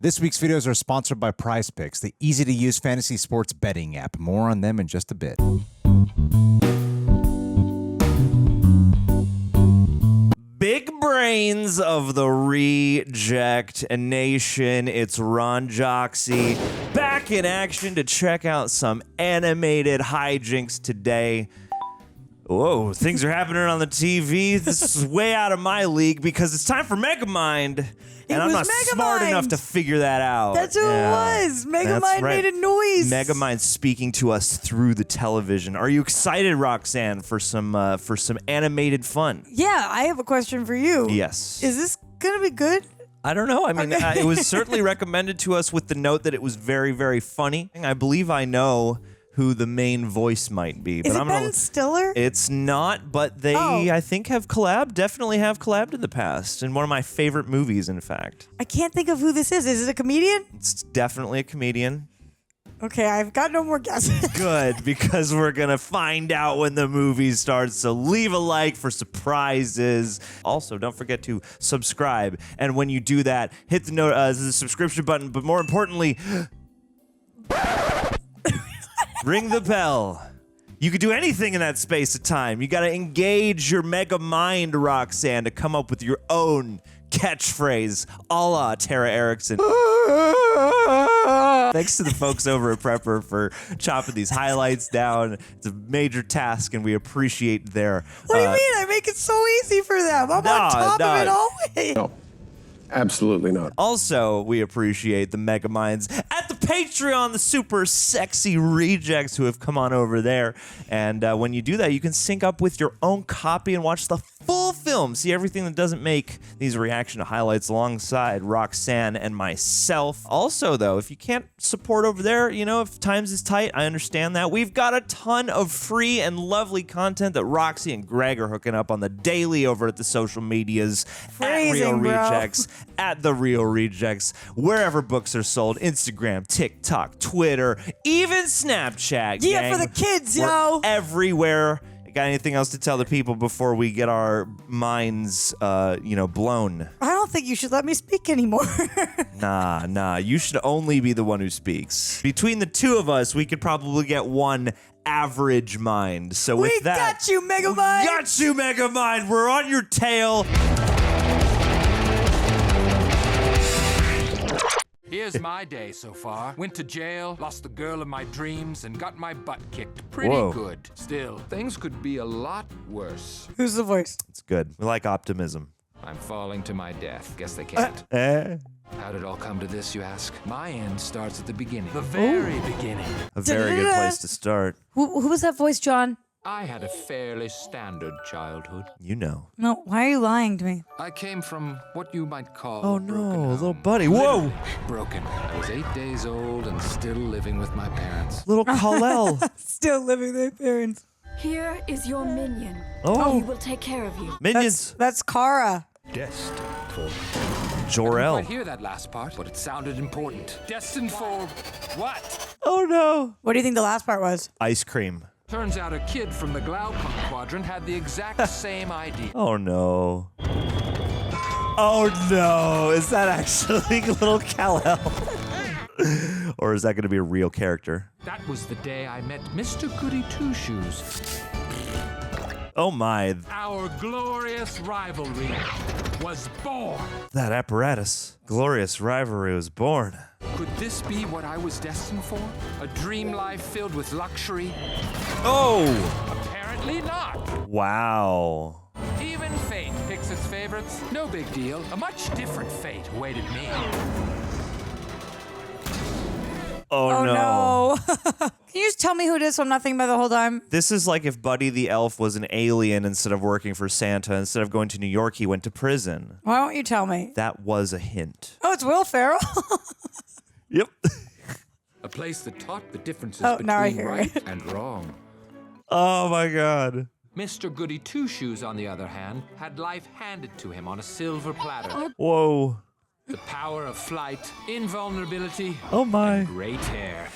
This week's videos are sponsored by Prize Picks, the easy-to-use fantasy sports betting app. More on them in just a bit. Big brains of the Reject Nation. It's Ron Joxy back in action to check out some animated hijinks today. Whoa, things are happening on the TV. This is way out of my league because it's time for Megamind. And I'm not smart enough to figure that out. That's who it was. Megamind made a noise. Megamind speaking to us through the television. Are you excited, Roxanne, for some animated fun? Yeah, I have a question for you. Yes. Is this gonna be good? I don't know. I mean, it was certainly recommended to us with the note that it was very, very funny. I believe I know who the main voice might be. Is it Ben Stiller? It's not, but they, I think, definitely have collabed in the past. In one of my favorite movies, in fact. I can't think of who this is. Is it a comedian? It's definitely a comedian. Okay, I've got no more guesses. Good, because we're going to find out when the movie starts, so leave a like for surprises. Also, don't forget to subscribe, and when you do that, hit the subscription button, but more importantly, ring the bell. You could do anything in that space of time. You got to engage your mega mind, Roxanne, to come up with your own catchphrase, a la Tara Erickson. Thanks to the folks over at Prepper for chopping these highlights down. It's a major task, and we appreciate their... What do you mean? I make it so easy for them. I'm on top of it always. No. Absolutely not. Also, we appreciate the Megaminds at the Patreon, the super sexy rejects who have come on over there. And when you do that, you can sync up with your own copy and watch the full film. See everything that doesn't make these reaction highlights alongside Roxanne and myself. Also, though, if you can't support over there, you know, if times is tight, I understand that. We've got a ton of free and lovely content that Roxy and Greg are hooking up on the daily over at the social medias. At Real Rejects. At The Real Rejects, wherever books are sold, Instagram, TikTok, Twitter, even Snapchat. Yeah, gang. for the kids, We're everywhere. Got anything else to tell the people before we get our minds, blown? I don't think you should let me speak anymore. Nah. You should only be the one who speaks. Between the two of us, we could probably get one average mind. So with that, got you, Megamind. Got you, Megamind. We're on your tail. Here's my day so far. Went to jail, lost the girl of my dreams, and got my butt kicked pretty good. Still, things could be a lot worse. Who's the voice? It's good. We like optimism. I'm falling to my death. Guess they can't. How did it all come to this, you ask? My end starts at the beginning. The very beginning. A very good place to start. Who was that voice, John? I had a fairly standard childhood. You know. No, why are you lying to me? I came from what you might call Oh a broken no, home. little buddy. Whoa! Broken. I was 8 days old and still living with my parents. Little Kal-El. Still living with their parents. Here is your minion. Oh. He will take care of you. Minions. That's Kara. Destined for... Jor-El. I didn't quite hear that last part, but it sounded important. Destined for what? Oh no. What do you think the last part was? Ice cream. Turns out a kid from the Glaupunk quadrant had the exact same idea. Oh no. Oh no. Is that actually little Kal-El? Or is that going to be a real character? That was the day I met Mr. Goody Two-Shoes. Oh my. Our glorious rivalry was born. That apparatus. Glorious rivalry was born. Could this be what I was destined for? A dream life filled with luxury? Oh! Apparently not. Wow. Even fate picks its favorites. No big deal. A much different fate awaited me. Oh no. Can you just tell me who it is so I'm not thinking about it the whole time? This is like if Buddy the Elf was an alien instead of working for Santa. Instead of going to New York, he went to prison. Why don't you tell me? That was a hint. Oh, it's Will Ferrell. Yep. A place that taught the differences now I between hear right it. and wrong. Oh my god. Mr. Goody Two-Shoes, on the other hand, had life handed to him on a silver platter. Whoa. The power of flight, invulnerability, Oh my. and great hair.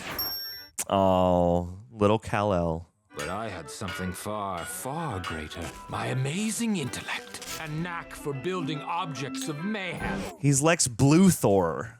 Oh, little Kal-El. But I had something far, far greater. My amazing intellect. A knack for building objects of mayhem. He's Lex Luthor.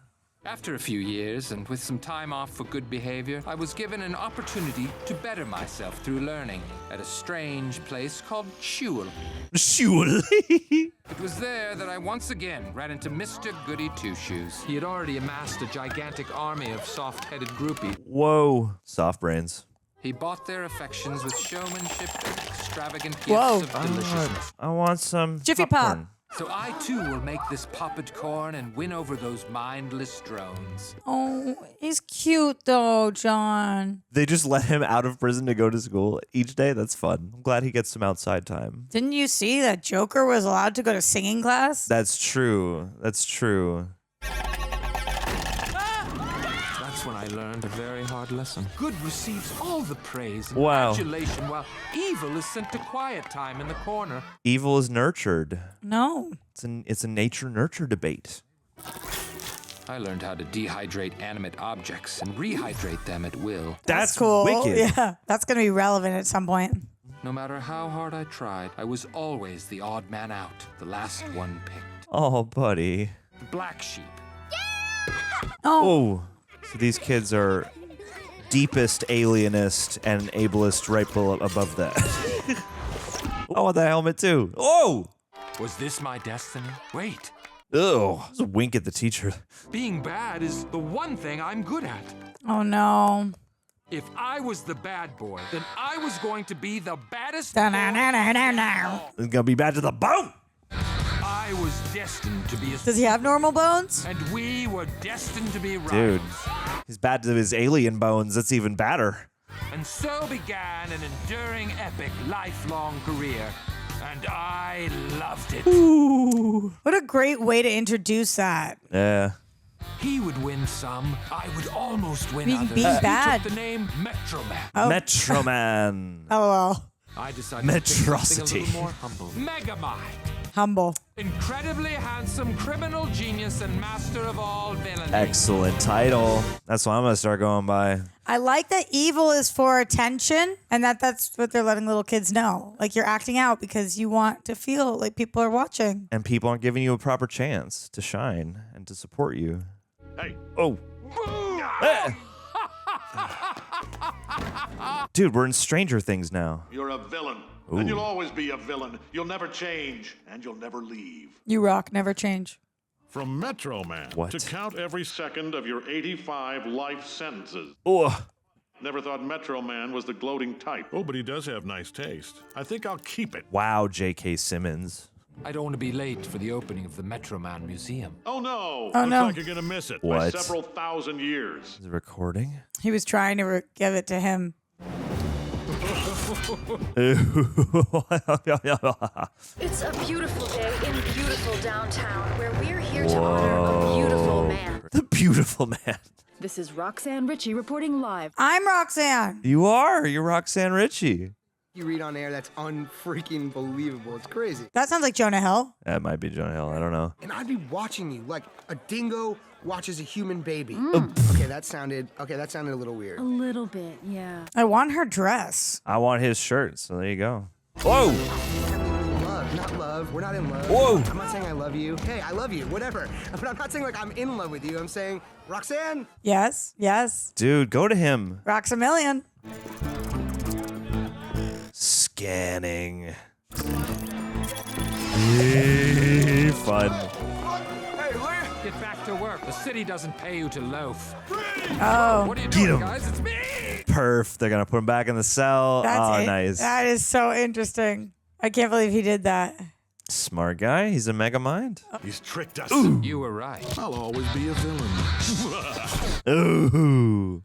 After a few years, and with some time off for good behavior, I was given an opportunity to better myself through learning at a strange place called Shul. Shul. It was there that I once again ran into Mr. Goody Two-Shoes. He had already amassed a gigantic army of soft-headed groupies. Whoa. Soft brains. He bought their affections with showmanship and extravagant gifts Whoa. of deliciousness. I want some Jiffy popcorn. So I too will make this popped corn and win over those mindless drones. Oh, he's cute though, John. They just let him out of prison to go to school each day. That's fun. I'm glad he gets some outside time. Didn't you see that Joker was allowed to go to singing class? That's true. That's true. That's when I learned a very hard lesson. Good receives all the praise and Wow. adulation, while evil is sent to quiet time in the corner. Evil is nurtured. No. It's a nature-nurture debate. I learned how to dehydrate animate objects and rehydrate them at will. That's Cool. wicked. Yeah, that's gonna be relevant at some point. No matter how hard I tried, I was always the odd man out, the last one picked. Oh, buddy. The black sheep. Oh, Oh, so these kids are deepest alienist and ableist right above that. I want that helmet too. Oh! Was this my destiny? Wait. Ugh. Just a wink at the teacher. Being bad is the one thing I'm good at. oh no. If I was the bad boy, then I was going to be the baddest. Da-na-na-na-na-na. It's gonna be bad to the bone. I was destined to be a. Does he have normal bones? And we were destined to be rivals. Dude, he's bad to his alien bones. That's even badder. And so began an enduring, epic, lifelong career. And I loved it. Ooh, what a great way to introduce that. Yeah. He would win some. I would almost win Being others. bad. He took the name Metro Man. Oh. Metro Man. Oh well, I decided to pick something a Metrosity. little more humble. Megamind. humble. Incredibly handsome criminal genius and master of all villainy. Excellent title. That's what I'm gonna start going by. I like that evil is for attention and that's what they're letting little kids know. Like you're acting out because you want to feel like people are watching. And people aren't giving you a proper chance to shine and to support you. Hey. Oh. Dude, we're in Stranger Things now. You're a villain. And you'll always be a villain. You'll never change, and you'll never leave. You rock, never change. From Metro Man What? to count every second of your 85 life sentences. Oh. Never thought Metro Man was the gloating type. Oh, but he does have nice taste. I think I'll keep it. Wow, J.K. Simmons. I don't want to be late for the opening of the Metro Man Museum. Oh no! Oh, Looks no. like you're gonna miss it by What? several thousand years. Is it recording? He was trying to give it to him. It's a beautiful day in beautiful downtown where we're here to honor a beautiful man. The beautiful man. This is Roxanne Ritchi reporting live. I'm Roxanne. You are. You're Roxanne Ritchi. You read on air, that's unfreaking believable. It's crazy. That sounds like Jonah Hill. That might be Jonah Hill. I don't know. And I'd be watching you like a dingo watches a human baby. Okay, that sounded a little weird. A little bit, yeah. I want her dress. I want his shirt, so there you go. Whoa! Love, not love. We're not in love. Whoa. I'm not saying I love you. Hey, I love you, whatever. But I'm not saying like I'm in love with you. I'm saying, Roxanne, Yes, yes. Dude, go to him. Rocks a million. Scanning. Fun. Get back to work. The city doesn't pay you to loaf. Oh, What are you Get doing, him. guys? It's me! Perf. They're gonna put him back in the cell. that's it. Nice. That is so interesting. I can't believe he did that. Smart guy. He's a Megamind. He's tricked us. You were right. I'll always be a villain. Ooh.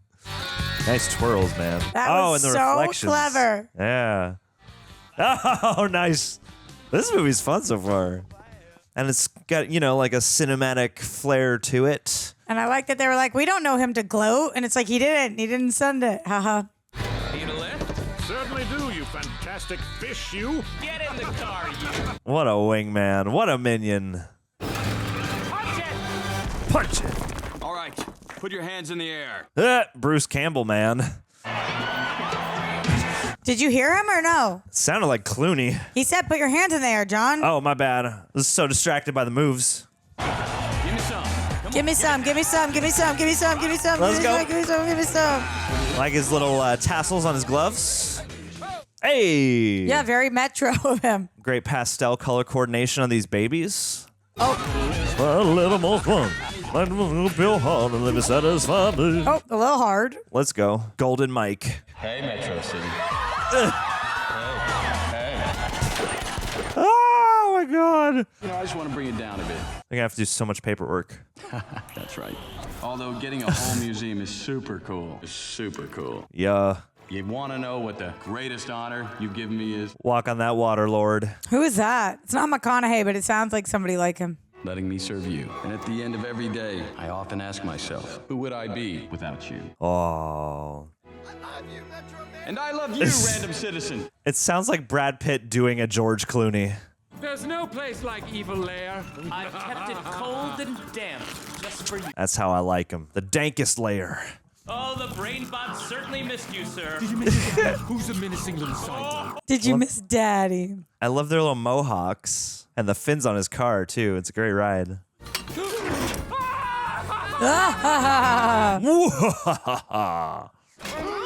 Nice twirls, man. That oh, was and the so reflections. clever. Yeah. Oh, nice. This movie's fun so far. And it's got, like a cinematic flair to it. And I like that they were like, we don't know him to gloat. And it's like, he didn't send it. Haha. Need a lift? Certainly do, you fantastic fish, you. Get in the car, you. What a wingman. What a minion. Punch it! Punch it. All right, put your hands in the air. Bruce Campbell, man. Did you hear him or no? Sounded like Clooney. He said, put your hands in the air, John. Oh, my bad. I was so distracted by the moves. Give me some. Give me some. Give me some. Give me some. Give me some. Give me some. Let's go. Give me some. Give me some. Like his little tassels on his gloves. Hey. Yeah, very Metro of him. Great pastel color coordination on these babies. Oh. A little more fun. Bill hard and let me satisfy me. Oh, a little hard. Let's go. Golden Mike. Hey, Metro City. Oh my God. You know, I just want to bring it down a bit. I'm gonna have to do so much paperwork. That's right. Although getting a whole museum is super cool. Yeah. You want to know what the greatest honor you've given me is? Walk on that water, Lord. Who is that? It's not McConaughey, but it sounds like somebody like him. Letting me serve you. And at the end of every day, I often ask myself, who would I be without you? Oh. And I love you, random citizen. It sounds like Brad Pitt doing a George Clooney. There's no place like Evil Lair. I've kept it cold and damp just for you. That's how I like him. The dankest layer. Oh, the brain bot certainly missed you, sir. Did you miss your dad? Who's a menacing little sideline? Did you miss Daddy? I love their little mohawks and the fins on his car too. It's a great ride.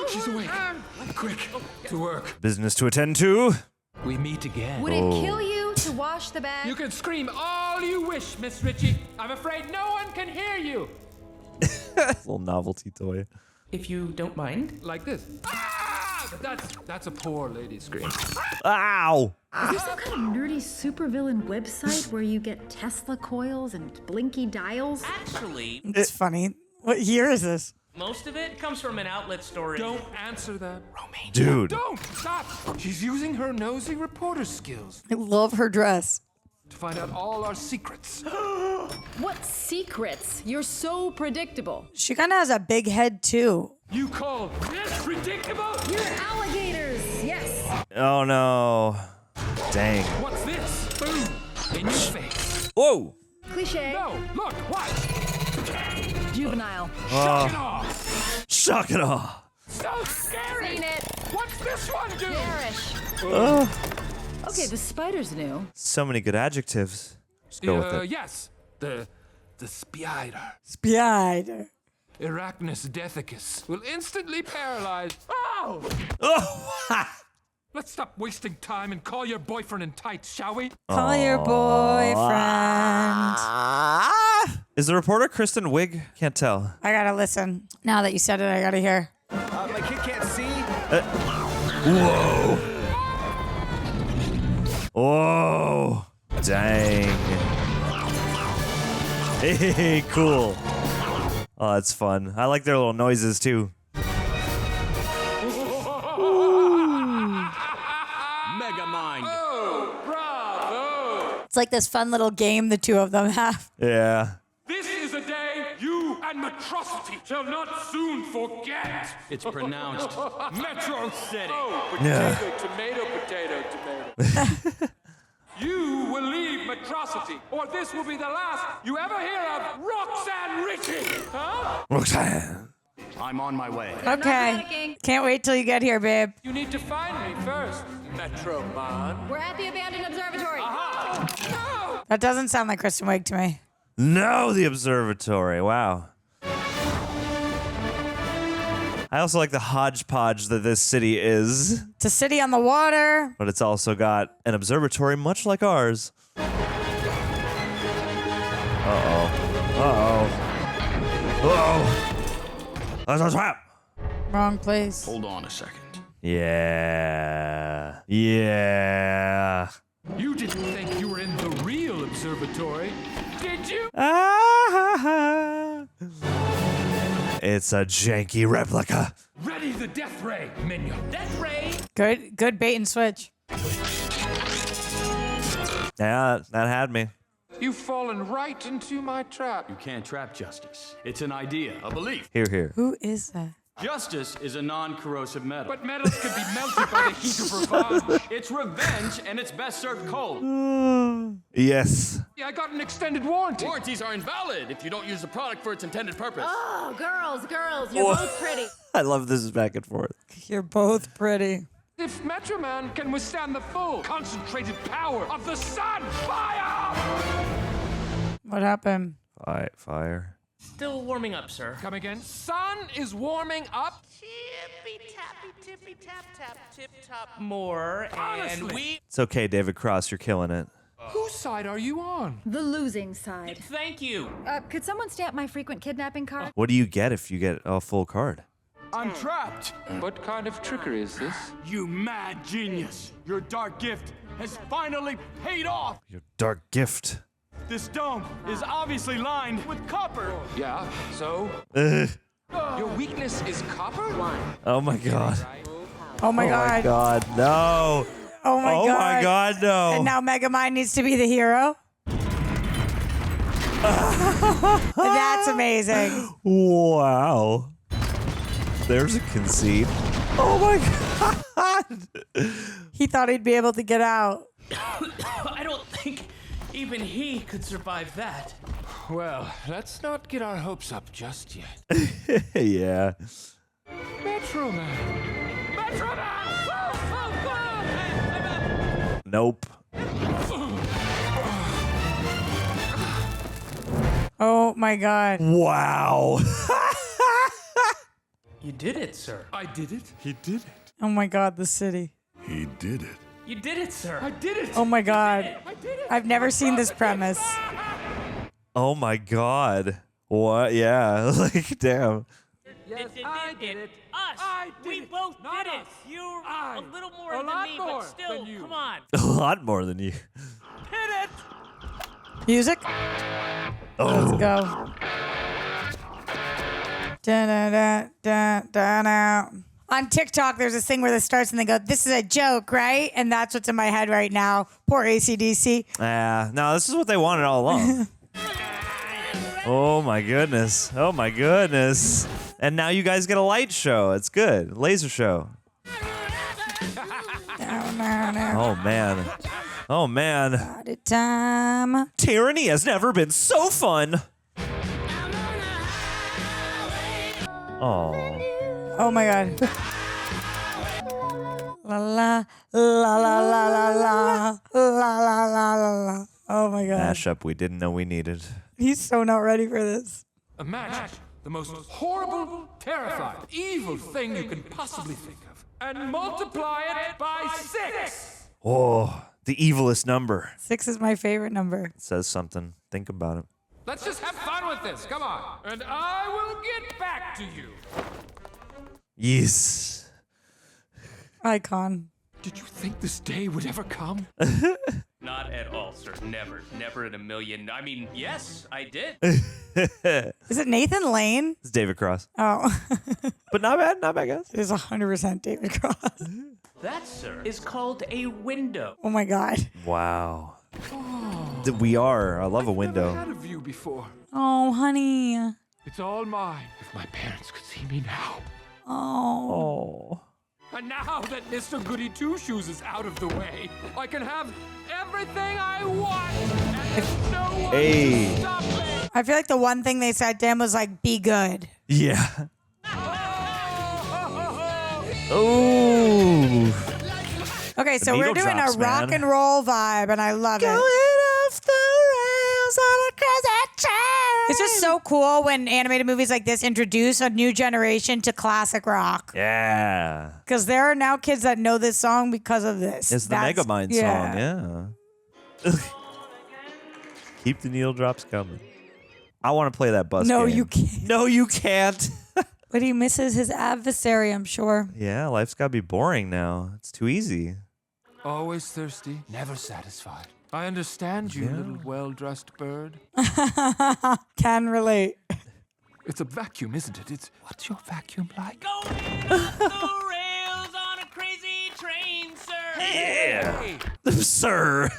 She's awake. Quick, to work. Business to attend to. We meet again. Would it kill you to wash the bag? You can scream all you wish, Miss Ritchie. I'm afraid no one can hear you. Little novelty toy. If you don't mind. Like this. Ah! That's a poor lady scream. Ow! Is there some kind of nerdy supervillain website where you get Tesla coils and blinky dials? Actually, It's funny. What year is this? most of it comes from an outlet store. Don't answer that. Dude. Don't! Stop! She's using her nosy reporter skills I love her dress. to find out all our secrets. What secrets? You're so predictable. She kind of has a big head, too. You call this predictable? You're alligators, yes. Oh no. Dang. What's this? Boom! In your face. Whoa! Cliche. No, look, watch. Juvenile. Shock it off. Shock it off. So scary. Seen it. What's this one do? Garish. Okay, the spider's new. So many good adjectives. Just go with it. Yes, the spider. Spider. Arachnus dethicus will instantly paralyze. Oh! Oh! Let's stop wasting time and call your boyfriend in tights, shall we? Call your boyfriend. Is the reporter Kristen Wiig? Can't tell. I gotta listen. Now that you said it, I gotta hear. My kid can't see. Whoa! Whoa! Dang. Hey, cool. Oh, that's fun. I like their little noises too. Megamind. Oh, bravo! It's like this fun little game the two of them have. Yeah. This is a day you and Metrocity shall not soon forget. It's pronounced Metro City. Oh, Yeah. tomato. You will leave Metrocity, or this will be the last you ever hear of Roxanne Ritchi. Huh? Roxanne. I'm on my way. Okay. panicking. Can't wait till you get here, babe. You need to find me first, Metro Man. We're at the abandoned observatory. No! That doesn't sound like Kristen Wiig to me. No, the observatory. Wow. I also like the hodgepodge that this city is, It's a city on the water. but it's also got an observatory much like ours. That's a trap. Wrong place. Hold on a second. Yeah. You didn't think you were in the real observatory, did you? Ah, it's a janky replica. Ready the death ray, Minion. Death ray! Good bait and switch. Yeah, that had me. You've fallen right into my trap. You can't trap justice. It's an idea, a belief. Here. Who is that? Justice is a non-corrosive metal. But metals can be melted by the heat of revenge. It's revenge, and it's best served cold. Yes. Yeah, I got an extended warranty. Warranties are invalid if you don't use the product for its intended purpose. Oh, girls, you're both pretty. I love this back and forth. You're both pretty. If Metro Man can withstand the full concentrated power of the sun, fire! What happened? Fire. Still warming up, sir. Come again. Sun is warming up. Tippy tap tap tip top more, and Honestly. we. It's okay, David Cross. You're killing it. Whose side are you on? The losing side. Thank you. Could someone stamp my frequent kidnapping card? What do you get if you get a full card? I'm trapped. What kind of trickery is this? You mad genius! Your dark gift has finally paid off! Your dark gift. This dome is obviously lined with copper! Yeah, so? Your weakness is copper? Oh my god. Oh my Oh god. my god. No. Oh my Oh god. my god, no. And now Megamind needs to be the hero. That's amazing. Wow. There's a conceit. Oh my god. He thought he'd be able to get out. I don't think even he could survive that. Well, let's not get our hopes up just yet. Yeah. Metro Man! Metro Man! Nope. Oh my god. Wow. You did it, sir. I did it. He did it. Oh my god, the city. He did it. You did it, sir. I did it! Oh my god. I've never seen this premise. Oh my god. What? Yeah. Like, damn. Yes, I did it. Us. I did we it. both Not did it. us. You're I. a little more A than lot me, more but still, than you. come on. A lot more than you. Hit it. Music? Let's go. Da-da-da-da-da-da. On TikTok, there's this thing where this starts and they go, "This is a joke, right?" And that's what's in my head right now. Poor AC/DC. No, this is what they wanted all along. Oh my goodness. Oh my goodness. And now you guys get a light show. It's good. Laser show. Oh man. Oh man. Party time. Tyranny has never been so fun. Oh. Oh my god. La la la la la la la la la la la. Oh my god. Mashup we didn't know we needed. He's so not ready for this. Imagine the most horrible, terrifying, evil thing you can possibly think of, and multiply it by 6. Oh, the evilest number. 6 is my favorite number. It says something. Think about it. Let's just have fun with this. Come on. And I will get back to you. Yes. Icon. Did you think this day would ever come? Not at all, sir. Never. Never in a million. I mean, yes, I did. Is it Nathan Lane? It's David Cross. Oh. But not bad, guys. It is 100% David Cross. That, sir, is called a window. Oh my god. Wow. We are. I love a Never window. had a view before. Oh, honey. It's all mine. If my parents could see me now. Oh. Oh. And now that Mr. Goody Two Shoes is out of the way, I can have everything I want. And there's no one Hey. to stop me. I feel like the one thing they said to him was like, be good. Yeah. Oh. Okay, so The we're needle doing drops, a rock man. and roll vibe, and I love it. off the rails on a crazy train. It's just so cool when animated movies like this introduce a new generation to classic rock. Yeah. Because there are now kids that know this song because of this. It's the Megamind song, yeah. Keep the needle drops coming. I want to play that bus No, game. you can't. No, you can't. But he misses his adversary, I'm sure. Yeah, life's got to be boring now. It's too easy. Always thirsty, never satisfied. I understand you, Yeah. little well-dressed bird. Can relate. It's a vacuum, isn't it? What's your vacuum like? Going off the rails on a crazy train, sir. Yeah. Sir.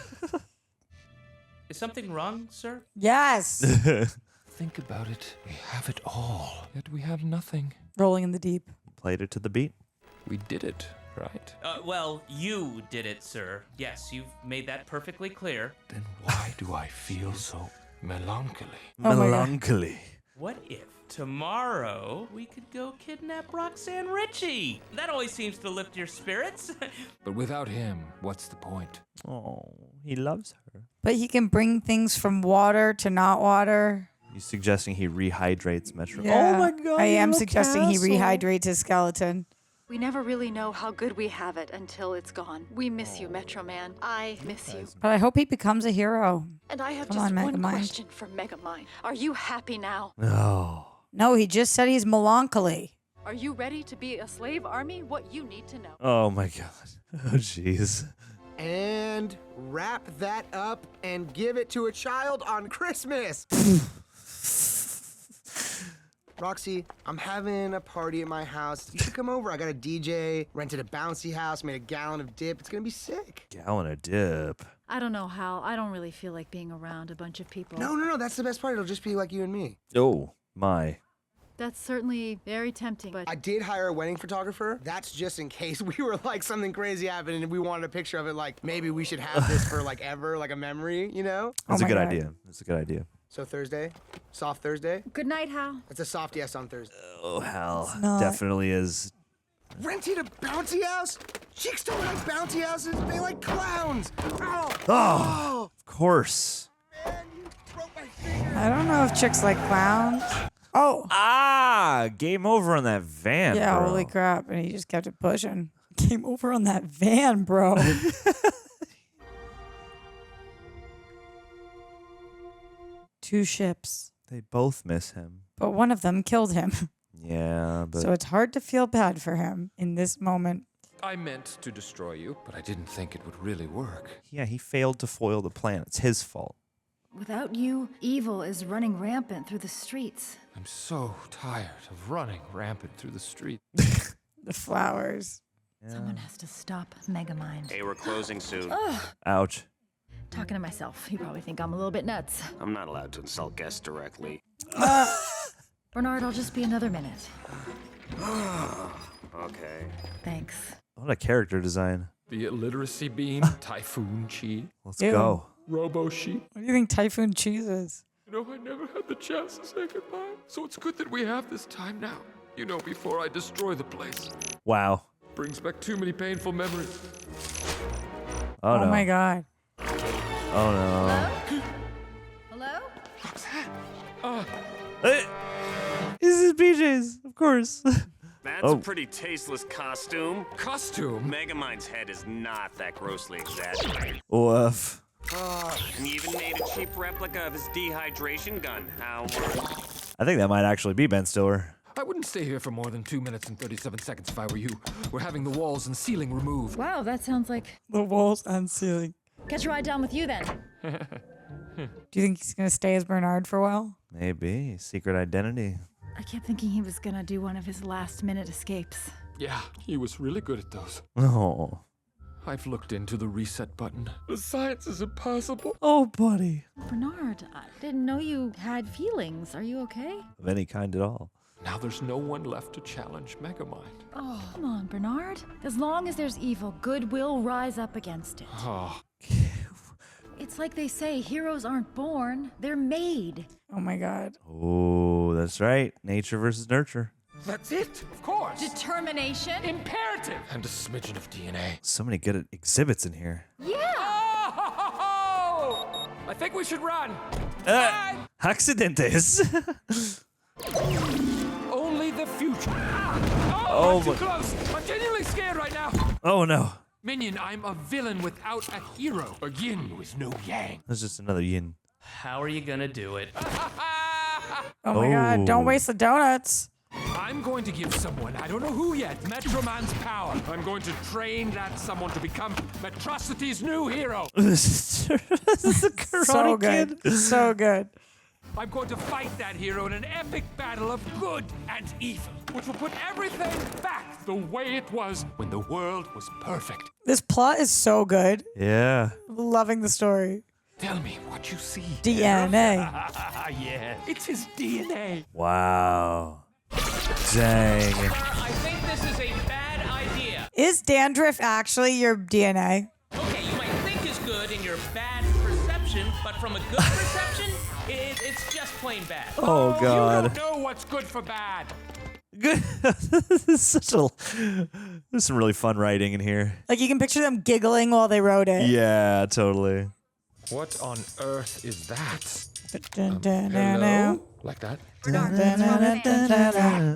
Is something wrong, sir? Yes. Think about it. We have it all, yet we have nothing. Rolling in the deep. Played it to the beat. We did it, right? Well, you did it, sir. Yes, you've made that perfectly clear. Then why do I feel so melancholy? Oh my God. Melancholy. What if tomorrow we could go kidnap Roxanne Ritchi? That always seems to lift your spirits. But without him, what's the point? Oh, he loves her. But he can bring things from water to not water. You suggesting he rehydrates Metro? Yeah. Oh my god! I am little suggesting he castle. rehydrates his skeleton. We never really know how good we have it until it's gone. We miss you, Metro Man. I miss you. But I hope he becomes a hero. And I have Come just on, one Megamind. question for Megamind. Are you happy now? No. No, he just said he's melancholy. Are you ready to be a slave army? What you need to know. Oh my god. Oh jeez. And wrap that up and give it to a child on Christmas. Roxy, I'm having a party at my house. You should come over. I got a DJ, rented a bouncy house, made a gallon of dip. It's gonna be sick. Gallon of dip. I don't know how. I don't really feel like being around a bunch of people. No, that's the best part. It'll just be like you and me. Oh my. That's certainly very tempting, but I did hire a wedding photographer. That's just in case we were like something crazy happened and we wanted a picture of it. Like maybe we should have this for like ever, like a memory, you know? That's a good God. idea. That's a good idea. So Thursday, soft Thursday. good night, Hal. That's a soft yes on Thursday. Oh hell. not. Definitely is. Rented a bounty house? Chicks don't like bounty houses. They like clowns. Oh, of course. Man, you broke my finger. I don't know if chicks like clowns. Oh, Ah, game over on that van. yeah, bro. holy crap. And he just kept it pushing. Came over on that van, bro. Two ships, They both miss him. but one of them killed him. Yeah, but So it's hard to feel bad for him in this moment. I meant to destroy you, but I didn't think it would really work. yeah, he failed to foil the plan. It's his fault. Without you, evil is running rampant through the streets. I'm so tired of running rampant through the street. The flowers. Someone has to stop Megamind. Hey, we're closing soon. Ouch. Talking to myself. You probably think I'm a little bit nuts. I'm not allowed to insult guests directly. Bernard, I'll just be another minute. Okay. Thanks. What a character design. The illiteracy beam, Typhoon Chi, Let's Ew. go. Robo Sheep. What do you think Typhoon Cheese is? You know, I never had the chance to say goodbye. So it's good that we have this time now. You know, before I destroy the place. Wow. Brings back too many painful memories. Oh, no. my God. Oh no. Hello? Hey, this is BJ's, of course. That's Oh. a pretty tasteless costume. Costume? Megamind's head is not that grossly exaggerated. Woof. And you even made a cheap replica of his dehydration gun. How? I think that might actually be Ben Stiller. I wouldn't stay here for more than 2 minutes and 37 seconds if I were you. We're having the walls and ceiling removed. Wow, that sounds like... The walls and ceiling. Catch a ride down with you then. Do you think he's going to stay as Bernard for a while? Maybe. Secret identity. I kept thinking he was gonna do one of his last-minute escapes. Yeah, he was really good at those. Oh. I've looked into the reset button. The science is impossible. Oh, buddy. Bernard, I didn't know you had feelings. Are you okay? Of any kind at all. Now there's no one left to challenge Megamind. Oh, come on, Bernard. As long as there's evil, good will rise up against it. Oh, It's like they say, heroes aren't born, they're made. Oh my God. Oh, that's right. Nature versus nurture. that's it, of course. Determination? Imperative. And a smidgen of DNA. So many good exhibits in here. Yeah! Oh! I think we should run. Bye. Accidentes. Only the future. Ah! Oh, I'm too my- close. I'm genuinely scared right now. Oh, no. Minion, I'm a villain without a hero. A yin with no yang. That's just another yin. How are you gonna do it? Oh my God. Don't waste the donuts. I'm going to give someone, I don't know who yet, Metroman's power. I'm going to train that someone to become Metrocity's new hero. This is the Karate So good. Kid. So good. I'm going to fight that hero in an epic battle of good and evil, which will put everything back the way it was when the world was perfect. This plot is so good. Yeah. Loving the story. Tell me what you see. DNA. Yeah, it's his DNA. Wow. Dang. I think this is a bad idea. Is dandruff actually your DNA? Okay, you might think it's good in your bad perception, but from a good perception, it's just plain bad. Oh, You God. don't know what's good for bad. Good. This is such a. There's some really fun writing in here. Like you can picture them giggling while they wrote it. Yeah, totally. What on earth is that? Hello? Like that?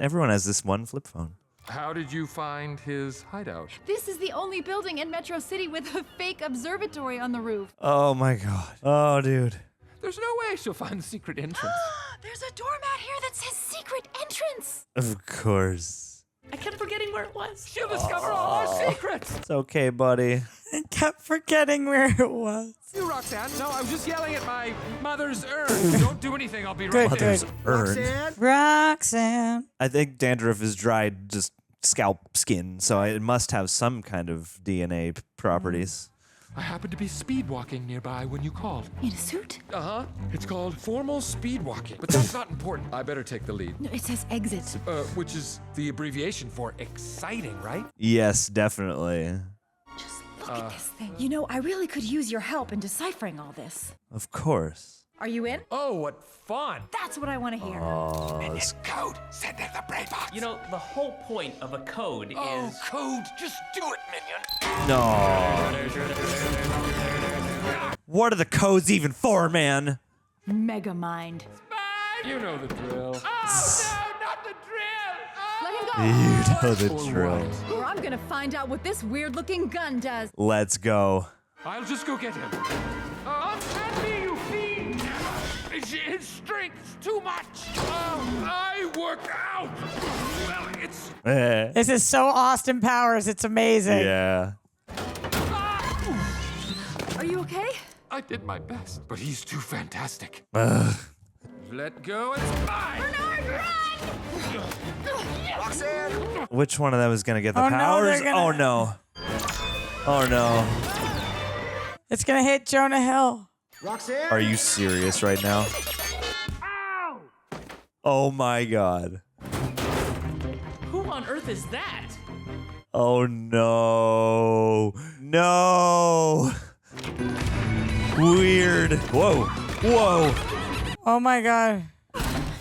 Everyone has this one flip phone. How did you find his hideout? This is the only building in Metro City with a fake observatory on the roof. Oh my god. Oh, dude. There's no way she'll find the secret entrance. There's a doormat here that says secret entrance. Of course. I kept forgetting where it was. She'll discover all our secrets. It's okay, buddy. I kept forgetting where it was. You, Roxanne. No, I was just yelling at my mother's urn. Don't do anything. I'll be right there. Mother's urn. Roxanne? Roxanne. I think dandruff is dried just scalp skin, so it must have some kind of DNA properties. I happened to be speed walking nearby when you called. In a suit? Uh-huh. It's called formal speed walking, but that's not important. I better take the lead. No, it says exit. Which is the abbreviation for exciting, right? Yes, definitely. Just look at this thing. You know, I really could use your help in deciphering all this. Of course. Are you in? Oh, what fun. That's what I want to hear. Minion code. Send in the brain box. You know, the whole point of a code Oh, is... code. Just do it, Minion. No. What are the codes even for, man? Megamind. You know the drill. Oh, no, not the drill. Let him You go. know the drill. Or I'm gonna find out what this weird-looking gun does. Let's go. I'll just go get him. Unfriend me, you fiend! His strength's too much. I work out. Well, it's... This is so Austin Powers. It's amazing. Yeah. Are you okay? I did my best, but he's too fantastic. Ugh. Let go and mine. Bernard, run! Roxanne! Which one of them is gonna get the Oh, no, powers? they're gonna- Oh no. Oh no. It's going to hit Jonah Hill. Roxanne? Are you serious right now? Ow! Oh my god. Who on earth is that? Oh no. No. Weird. Whoa. Whoa. Oh my God.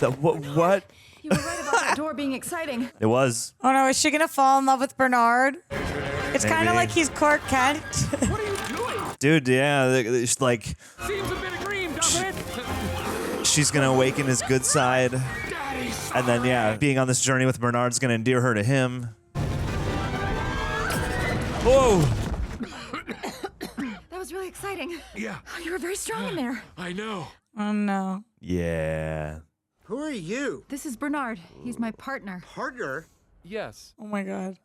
What? You were right about that door being exciting. It was. Oh no, is she going to fall in love with Bernard? It's kind Maybe. of like he's Clark Kent. What are you doing? Dude, yeah. It's like Seems a bit of green, doesn't it? she's gonna awaken his good side. Daddy's And then, yeah, being on this journey with Bernard's gonna endear her to him. Whoa! That was really exciting. Yeah, You were very strong in there. I know. Oh no. Yeah. Who are you? This is Bernard. He's my partner. Partner? Yes. Oh my God.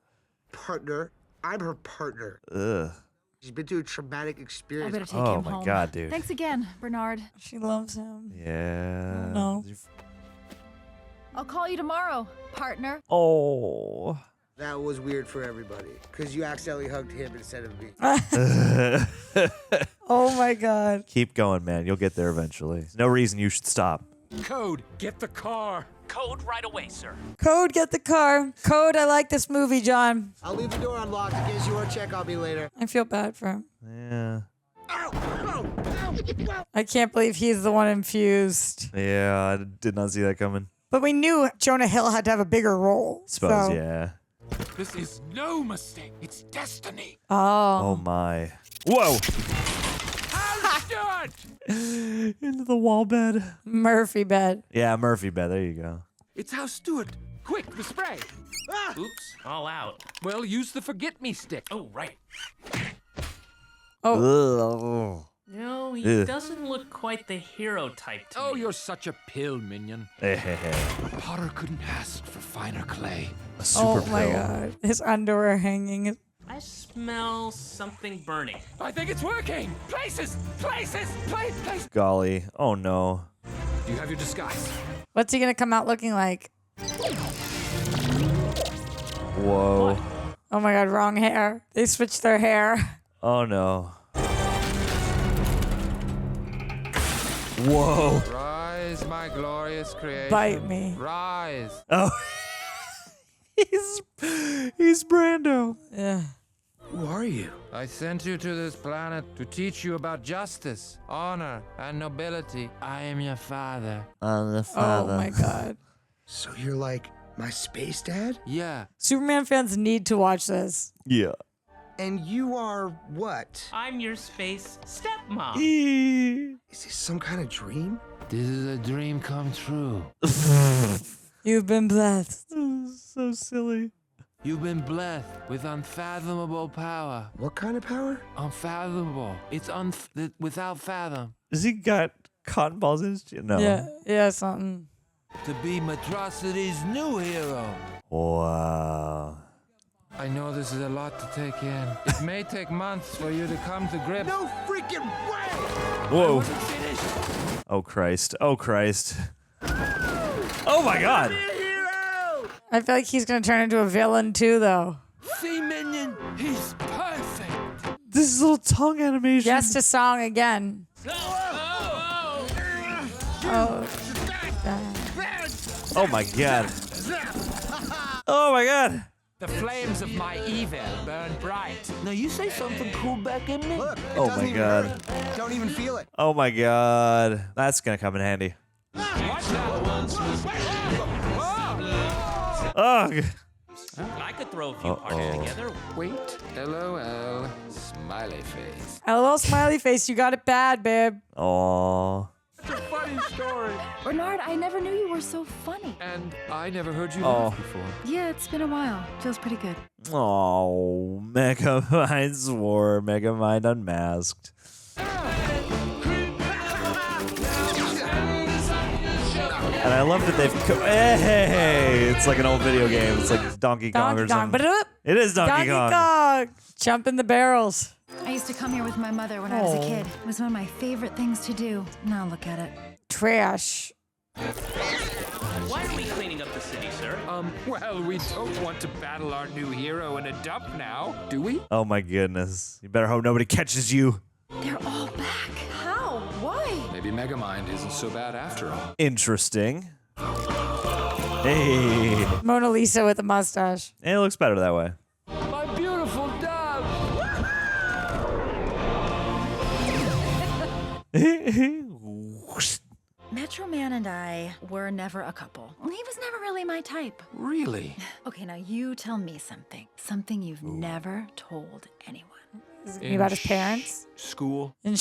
Partner? I'm her partner. Ugh. She's been through a traumatic I experience. better take Oh him my home. God, dude. Thanks again, Bernard. She loves him. Yeah. No. I'll call you tomorrow, partner. Oh. That was weird for everybody, because you accidentally hugged him instead of me. Oh my God. Keep going, man. You'll get there eventually. There's no reason you should stop. Code, get the car. Code right away, sir. Code, get the car. Code, I like this movie, John. I'll leave the door unlocked in case you want to check on me later. I feel bad for him. Yeah. I can't believe he's the one infused. Yeah, I did not see that coming. But we knew Jonah Hill had to have a bigger role. Suppose, so. yeah. This is no mistake. It's destiny. Oh Oh. my. Whoa! How Into the wall bed. Murphy bed. Yeah, Murphy bed. There you go. It's House Stewart. Quick, the spray. Oops, all out. Well, use the forget-me stick. Oh, right. Oh. No, he Ugh. doesn't look quite the hero type to Oh, me. you're such a pill, Minion. A Potter couldn't ask for finer clay. super Oh my pill. God. His underwear hanging. I smell something burning. I think it's working. Places. Golly. Oh no. Do you have your disguise? What's he going to come out looking like? Whoa. Oh my God, wrong hair. They switched their hair. Oh no. Whoa. Rise, my glorious creation. Bite me. Rise. Oh. He's Brando. Yeah. Who are you? I sent you to this planet to teach you about justice, honor, and nobility. I am your father. I'm the Oh father. my God. So you're like my space dad? Yeah. Superman fans need to watch this. Yeah. And you are what? I'm your space stepmom. Is this some kind of dream? This is a dream come true. You've been blessed. So silly. You've been blessed with unfathomable power. What kind of power? Unfathomable. It's without fathom. Has he got cotton balls in his chin? No. Yeah, something. To be Metrocity's new hero. Wow. I know this is a lot to take in. It may take months for you to come to grips. No freaking way! Whoa. Oh, Christ. Oh, Christ. Oh, my God. I feel like he's gonna turn into a villain too, though. See, Minion? He's perfect. This is a little tongue animation. Yes to song again. Oh. Oh, my God. Oh, my God. The flames of my evil burn bright. Now you say something cool back in me. Look, it Oh, doesn't my even God. hurt. Don't even feel it. Oh, my God. That's going to come in handy. Ugh. I could throw a few parts together. Wait. LOL. Smiley face. LOL smiley face, you got it bad, babe. Aw. It's a funny story. Bernard, I never knew you were so funny. And I never heard you Oh. laugh before. Yeah, it's been a while. Feels pretty good. Oh, Megamind swore. Megamind unmasked. And I love that they've. Hey, it's like an old video game. It's like Donkey Kong or something. It is Donkey Kong. Kong. Jump in the barrels. I used to come here with my mother when I was a kid. It was one of my favorite things to do. Now look at it. Trash. Why are we cleaning up the city, sir? Well, we don't want to battle our new hero in a dump now, do we? Oh my goodness. You better hope nobody catches you. They're all back. How? Why? Maybe Megamind isn't so bad after all. Interesting. Hey. Mona Lisa with a mustache. It looks better that way. My beautiful dove! Metro Man and I were never a couple. He was never really my type. Really? Okay, now you tell me something. Something you've never told anyone. Is it about his parents? School. In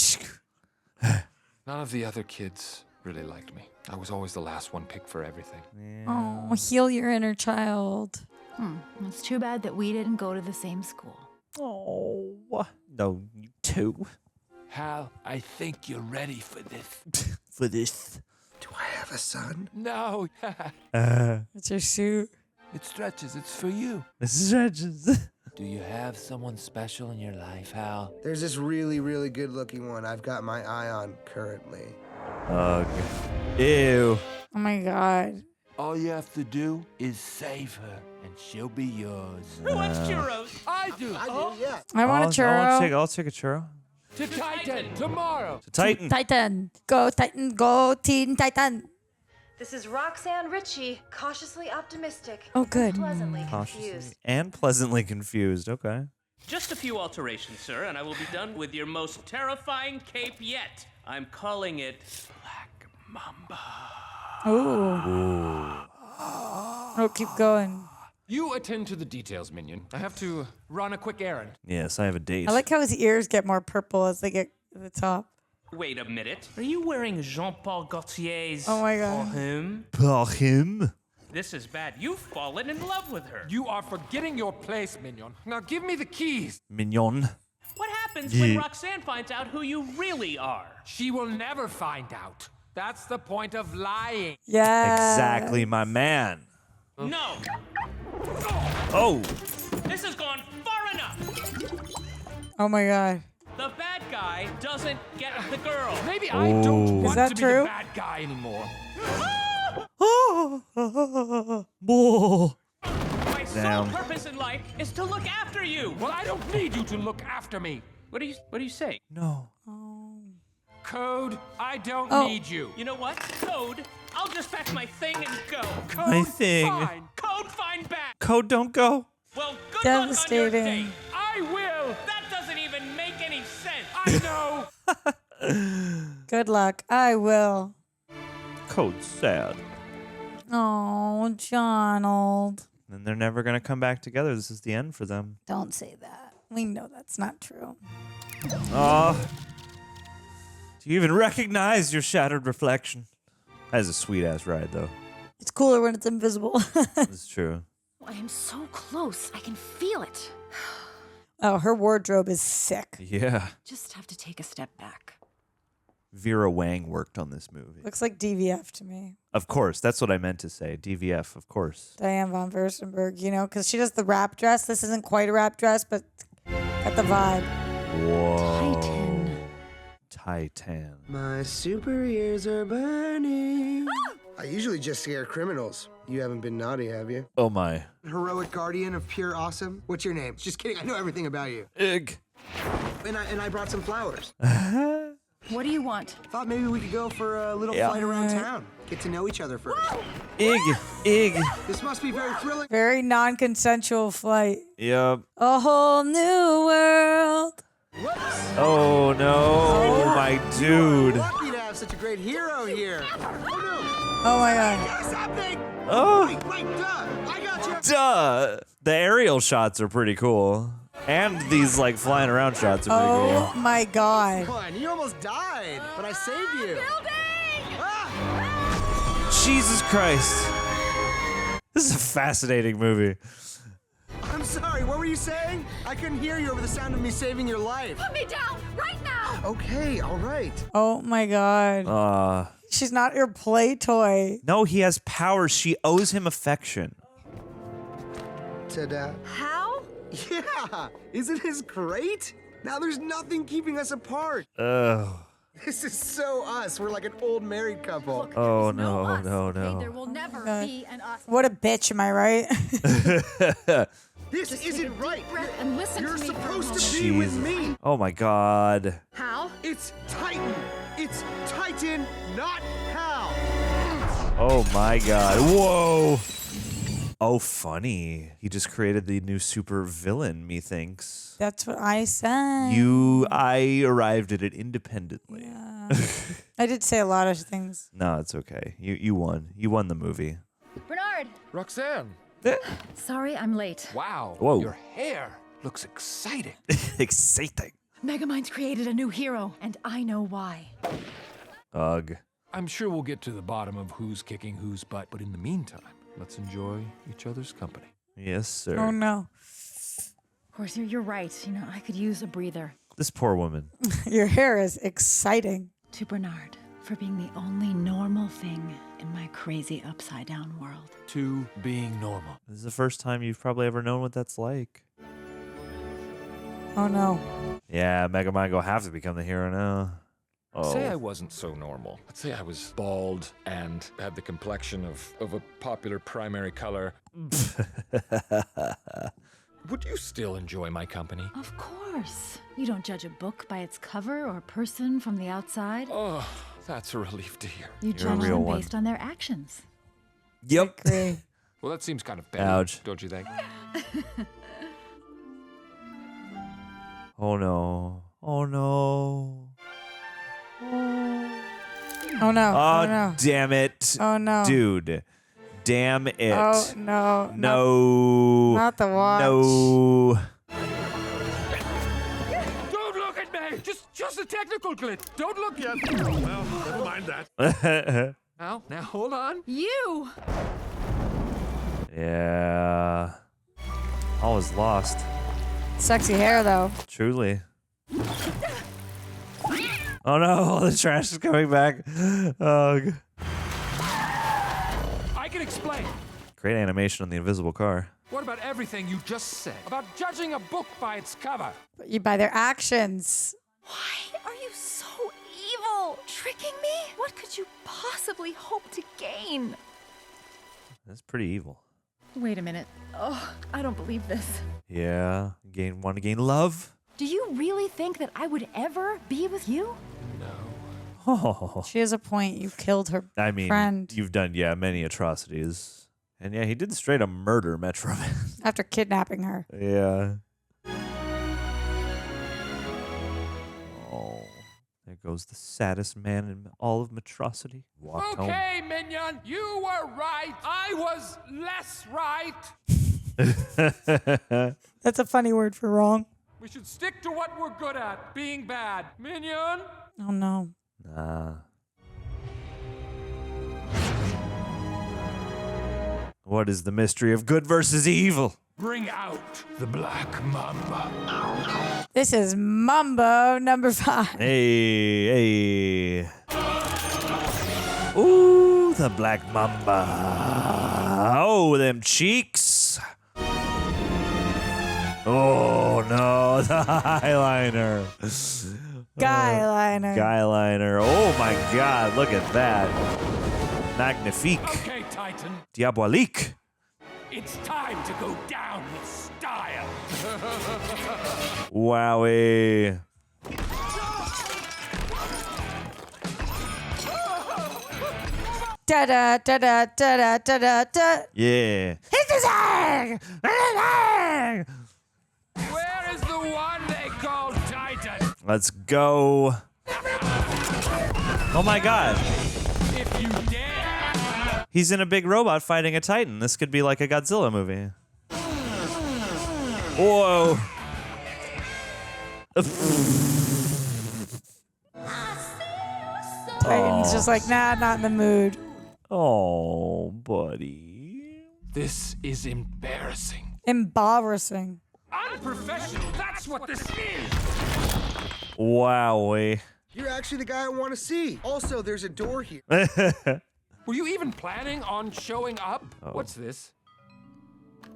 None of the other kids really liked me. I was always the last one picked for everything. Oh, heal your inner child. It's too bad that we didn't go to the same school. Oh. No, you too. Hal, I think you're ready for this. For this. Do I have a son? No. It's your suit. It stretches. It's for you. This stretches. Do you have someone special in your life, Hal? There's this really, really good looking one I've got my eye on currently. Ugh. Ew. Oh my god. All you have to do is save her, and she'll be yours. Who wants churros? I do. Yeah. I want a churro. I'll take a churro. To Titan tomorrow. To Titan. Titan. Go Titan. Go Teen Titan. This is Roxanne Ritchi, cautiously optimistic. Oh, good. Pleasantly Cautiously confused. and pleasantly confused. Okay. Just a few alterations, sir, and I will be done with your most terrifying cape yet. I'm calling it Black Mamba. Ooh. Oh, keep going. You attend to the details, Minion. I have to run a quick errand. Yes, I have a date. I like how his ears get more purple as they get to the top. Wait a minute. Are you wearing Jean-Paul Gaultier's Oh my God. Parfum? Parfum. This is bad. You've fallen in love with her. You are forgetting your place, Minion. Now give me the keys. Mignon. What happens when Roxanne finds out who you really are? She will never find out. That's the point of lying. Yeah. Exactly, my man. No. Oh. This has gone far enough. Oh my god. The bad guy doesn't get the girl. Maybe I don't want that to be true? the bad guy anymore. My sole purpose in life is to look after you. Well, I don't need you to look after me. What do you say? No. Code, I don't Oh. need you. You know what? Code. I'll just pack my thing and go. Code, My thing. Fine. Code, find back. Code, don't go. Well, good luck on your Devastating. date. I will. That doesn't even make any sense. I know. Good luck. I will. Code's sad. Oh, Donald. And they're never gonna come back together. This is the end for them. Don't say that. We know that's not true. Oh. Do you even recognize your shattered reflection? That is a sweet-ass ride, though. It's cooler when it's invisible. It's true. I am so close. I can feel it. Oh, her wardrobe is sick. Yeah. Just have to take a step back. Vera Wang worked on this movie. Looks like DVF to me. Of course. That's what I meant to say. DVF, of course. Diane von Furstenberg, you know, because she does the wrap dress. This isn't quite a wrap dress, but got the vibe. Whoa. Titan. My super ears are burning. I usually just scare criminals. You haven't been naughty, have you? Oh my. Heroic guardian of pure awesome. What's your name? Just kidding. I know everything about you. Ig. And I brought some flowers. What do you want? Thought maybe we could go for a little flight around town. Get to know each other first. Ig. This must be very thrilling. Very non-consensual flight. Yep. A whole new world. Whoops. Oh no. Oh my dude. Lucky to have such a great hero here. Oh no. Oh my god. Got something. Oh. Wait, duh. I got you. Duh. The aerial shots are pretty cool. And these like flying around shots are pretty Oh my god. Come on, you almost died, but I saved you. cool. Jesus Christ. This is a fascinating movie. I'm sorry, what were you saying? I couldn't hear you over the sound of me saving your life. Put me down right now. Okay, all right. Oh my god. She's not your play toy. No, he has powers. She owes him affection. Ta-da. How? Yeah, isn't this great? Now there's nothing keeping us apart. Ugh. This is so us. We're like an old married couple. Look, Oh there is no no, us, no, okay? no. There will never God. be an us. What a bitch, am I right? This Just isn't take a deep right. breath and listen You're to me for a supposed moment. to be with Jesus. me. Oh my god. How? It's Titan. It's Titan, not Hal. Oh my god. Whoa. Oh, funny. He just created the new super villain, methinks. That's what I said. I arrived at it independently. Yeah. I did say a lot of things. No, it's okay. You won. You won the movie. Bernard. Roxanne. Sorry, I'm late. Wow. Whoa. Your hair looks exciting. Exciting. Megamind's created a new hero, and I know why. Ugh. I'm sure we'll get to the bottom of who's kicking whose butt, but in the meantime, let's enjoy each other's company. Yes, sir. Oh no. Of course, you're right. You know, I could use a breather. This poor woman. Your hair is exciting. To Bernard, for being the only normal thing in my crazy upside-down world. To being normal. This is the first time you've probably ever known what that's like. Oh no. Yeah, Megamind will have to become the hero now. Oh. Say I wasn't so normal. Let's say I was bald and had the complexion of a popular primary color. Would you still enjoy my company? Of course. You don't judge a book by its cover or person from the outside. Oh, that's a relief to hear. You judge them based on their actions. Yep. Well, that seems kind of bad. Ouch. Don't you think? Oh no. Oh no. Oh no. Oh, Oh no. damn it. Oh no. Dude. Damn it. Oh no. No. Not the watch. No. Don't look at me! Just a technical glitch. Don't look yet. Well, never mind that. Now, hold on. You! Yeah. All is lost. Sexy hair though. Truly. Oh no, the trash is coming back. Ugh. I can explain. Great animation on the invisible car. What about everything you just said about judging a book by its cover? But you by their actions. Why are you so evil? Tricking me? What could you possibly hope to gain? That's pretty evil. Wait a minute. Oh, I don't believe this. Yeah. Want to gain love? Do you really think that I would ever be with you? Oh. She has a point. You killed her I mean, friend you've done, many atrocities. And yeah, he did straight up murder Metro Man. after kidnapping her. Yeah. Oh. There goes the saddest man in all of Metrocity. Walked home. Okay, Minion, you were right. I was less right. That's a funny word for wrong. We should stick to what we're good at, being bad. Minion? Oh no. What is the mystery of good versus evil? Bring out the Black Mamba. This is Mambo number 5. Hey. Ooh, the Black Mamba. Oh, them cheeks. Oh, no, the eyeliner. Guyliner. Oh, my God, look at that. Magnifique. Okay, Titan. Diabolique. It's time to go down with style. Wowie. Da da da da da da da da. Yeah. Where is the one they call Titan? Let's go. Oh, my God. If you dare. He's in a big robot fighting a Titan. This could be like a Godzilla movie. Whoa. Titan's just like, nah, not in the mood. Oh, buddy. This is embarrassing. Embarrassing. Unprofessional, that's what this is. Wowie. You're actually the guy I want to see. Also, there's a door here. Were you even planning on showing up? Oh. What's this?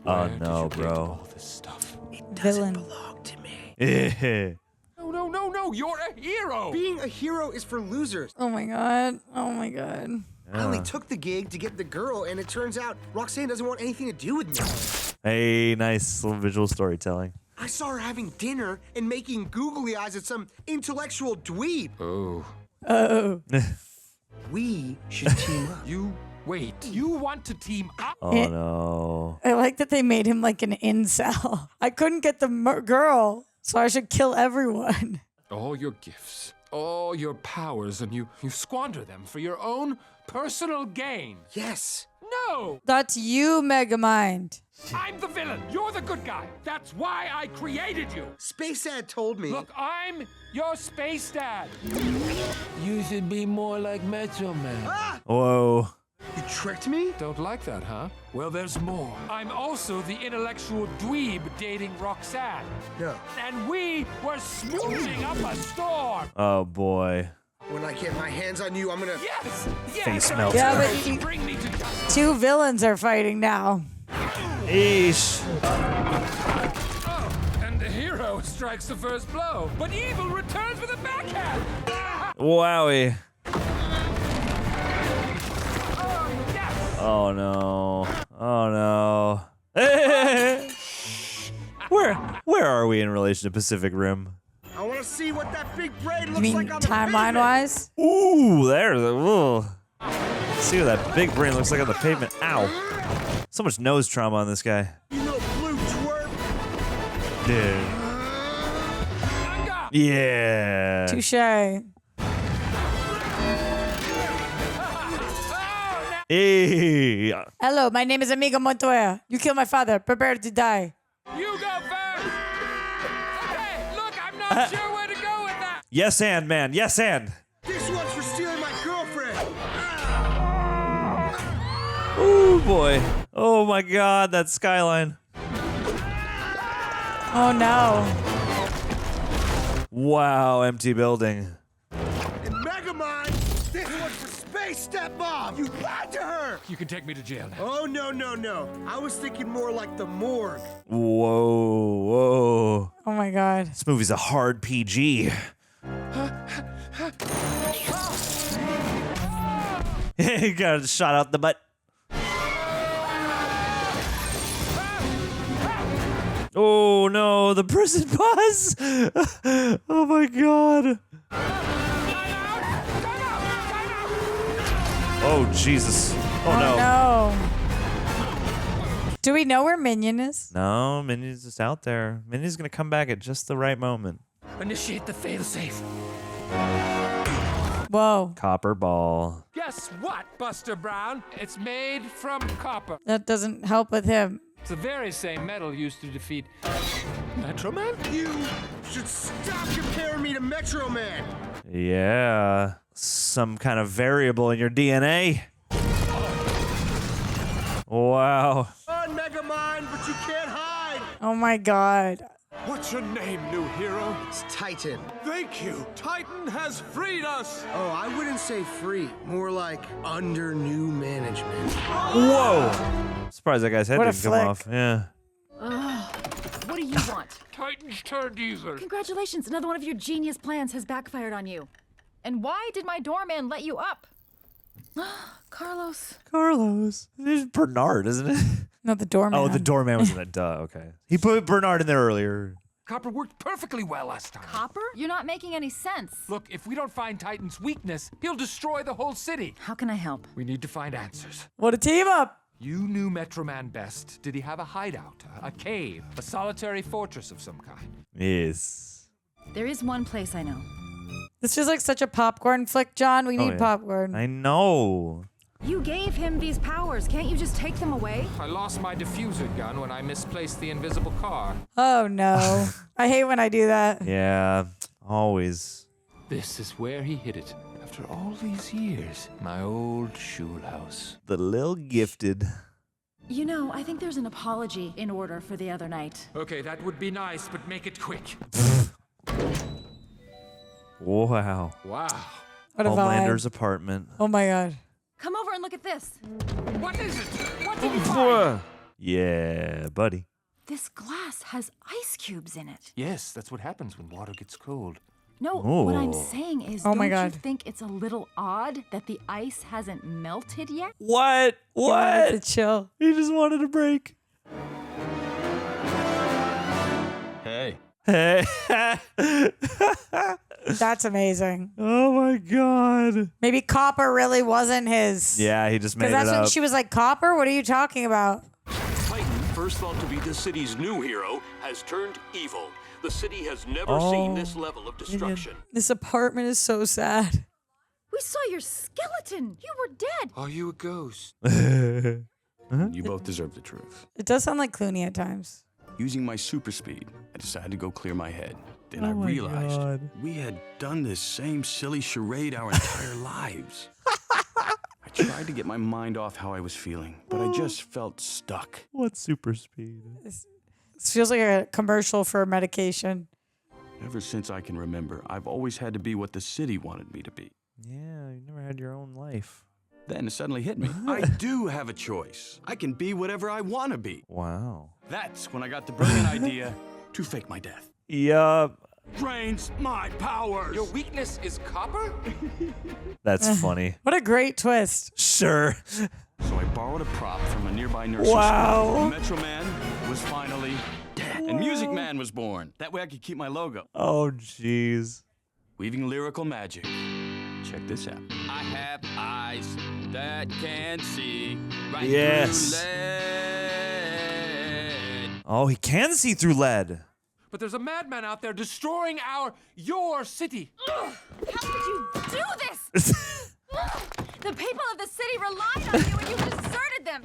Oh, Where no, did you get bro. all this stuff? Villain. Belong to me. No, you're a hero. Being a hero is for losers. Oh my god. Oh my god. I only took the gig to get the girl, and it turns out Roxanne doesn't want anything to do with me. Hey, nice little visual storytelling. I saw her having dinner and making googly eyes at some intellectual dweeb. Oh. We should team up. You wait. You want to team up? Oh, no. I like that they made him like an incel. I couldn't get the girl, so I should kill everyone. All your gifts, all your powers, and you squander them for your own personal gain. Yes. No! That's you, Megamind. I'm the villain. You're the good guy. That's why I created you. Space Dad told me. Look, I'm your space dad. You should be more like Metro Man. Ah! Whoa. You tricked me? Don't like that, huh? Well, there's more. I'm also the intellectual dweeb dating Roxanne. No. And we were smooching up a storm. Oh, boy. When I get my hands on you, I'm gonna... Yes! Face melter. Yeah, but Bring me to justice. 2 villains are fighting now. Eesh. Oh, and the hero strikes the first blow, but evil returns with a backhand. Wowie. Oh, yes! Oh, no. Oh, no. Where are we in relation to Pacific Rim? I want to see what that big braid looks You mean like on the timeline pavement. wise? Ooh, there. Ooh. See what that big brain looks like on the pavement. Ow. So much nose trauma on this guy. You little blue twerp. Dude. Yeah. Touche. Hey. Hello, my name is Amigo Montoya. You killed my father. Prepare to die. You go first. Hey, look, I'm not sure where to go with that. Yes, and man. Yes, and. This one's for stealing my girlfriend. Ooh, boy. Oh, my God. That skyline. Oh no. Wow. Empty building. And Megamind, this one's for Space Stepmom. You lied to her. You can take me to jail now. Oh, no. I was thinking more like the morgue. Whoa. Oh my god. This movie's a hard PG. He got shot out the butt. Oh no, the prison bus! Oh my god. Oh Jesus. Oh no. No. Do we know where Minion is? No, Minion's just out there. Minion's gonna come back at just the right moment. Initiate the failsafe. Whoa. Copper ball. Guess what, Buster Brown? It's made from copper. That doesn't help with him. It's the very same metal used to defeat Metro Man? You should stop comparing me to Metro Man. Yeah. Some kind of variable in your DNA. Wow. On Megamind, but you can't hide. Oh my God. What's your name, new hero? It's Titan. Thank you. Titan has freed us. Oh, I wouldn't say free. More like under new management. Whoa. Surprised that guy's head What a didn't come flick. off. Yeah. What do you want? Titan's turned evil. Congratulations, another one of your genius plans has backfired on you. And why did my doorman let you up? Carlos. Carlos. It's Bernard, isn't it? No, the doorman. Oh, the doorman was in that. Duh. Okay. He put Bernard in there earlier. Copper worked perfectly well last time. Copper? You're not making any sense. Look, if we don't find Titan's weakness, he'll destroy the whole city. How can I help? We need to find answers. What a team up. You knew Metro Man best. Did he have a hideout, a cave, a solitary fortress of some kind? Yes. There is one place I know. This feels like such a popcorn flick, John. We need yeah. popcorn. I know. You gave him these powers. Can't you just take them away? I lost my diffuser gun when I misplaced the invisible car. Oh no. I hate when I do that. Yeah. Always. This is where he hid it. After all these years, my old shul house. The little gifted. You know, I think there's an apology in order for the other night. Okay, that would be nice, but make it quick. Wow. Wow. What a Homelander's vibe. apartment. Oh my God. Come over and look at this. What is it? What did you find? Yeah, buddy. This glass has ice cubes in it. Yes, that's what happens when water gets cold. No, what I'm Oh. saying is, Oh my don't you God. think it's a little odd that the ice hasn't melted yet? What? Yeah, What? it's a chill. He just wanted a break. Hey. Hey. That's amazing. Oh my God. Maybe Copper really wasn't his. Yeah, he just made Because it that's up. when she was like, Copper? What are you talking about? Titan, first thought to be the city's new hero, has turned evil. The city has never Oh. seen this level of destruction. This apartment is so sad. We saw your skeleton. You were dead. Are you a ghost? You both deserve the truth. It does sound like Clooney at times. Using my super speed, I decided to go clear my head. Then Oh I my realized God. we had done this same silly charade our entire lives. I tried to get my mind off how I was feeling, but I just felt stuck. What super speed? This feels like a commercial for medication. Ever since I can remember, I've always had to be what the city wanted me to be. Yeah, you never had your own life. Then it suddenly hit me. I do have a choice. I can be whatever I want to be. Wow. That's when I got the brilliant idea to fake my death. Yup. Drains my powers. Your weakness is copper? That's funny. What a great twist. Sure. So I borrowed a prop from a nearby nursery Wow. school. Metro Man was finally dead. And Music Man was born. That way I could keep my logo. Oh, jeez. Weaving lyrical magic. Check this out. I have eyes that can see right Yes. through lead. Oh, he can see through lead. But there's a madman out there destroying your city. Ugh, how could you do this? The people of the city relied on you and you deserted them.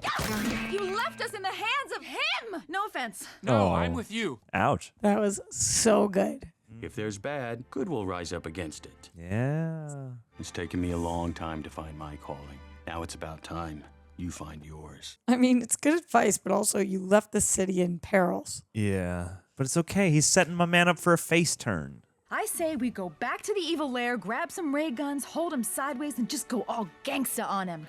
You left us in the hands of him. No offense. No, Oh. I'm with you. Ouch. That was so good. If there's bad, good will rise up against it. Yeah. It's taken me a long time to find my calling. Now it's about time you find yours. I mean, it's good advice, but also you left the city in perils. Yeah. But it's okay. He's setting my man up for a face turn. I say we go back to the evil lair, grab some ray guns, hold him sideways, and just go all gangsta on him.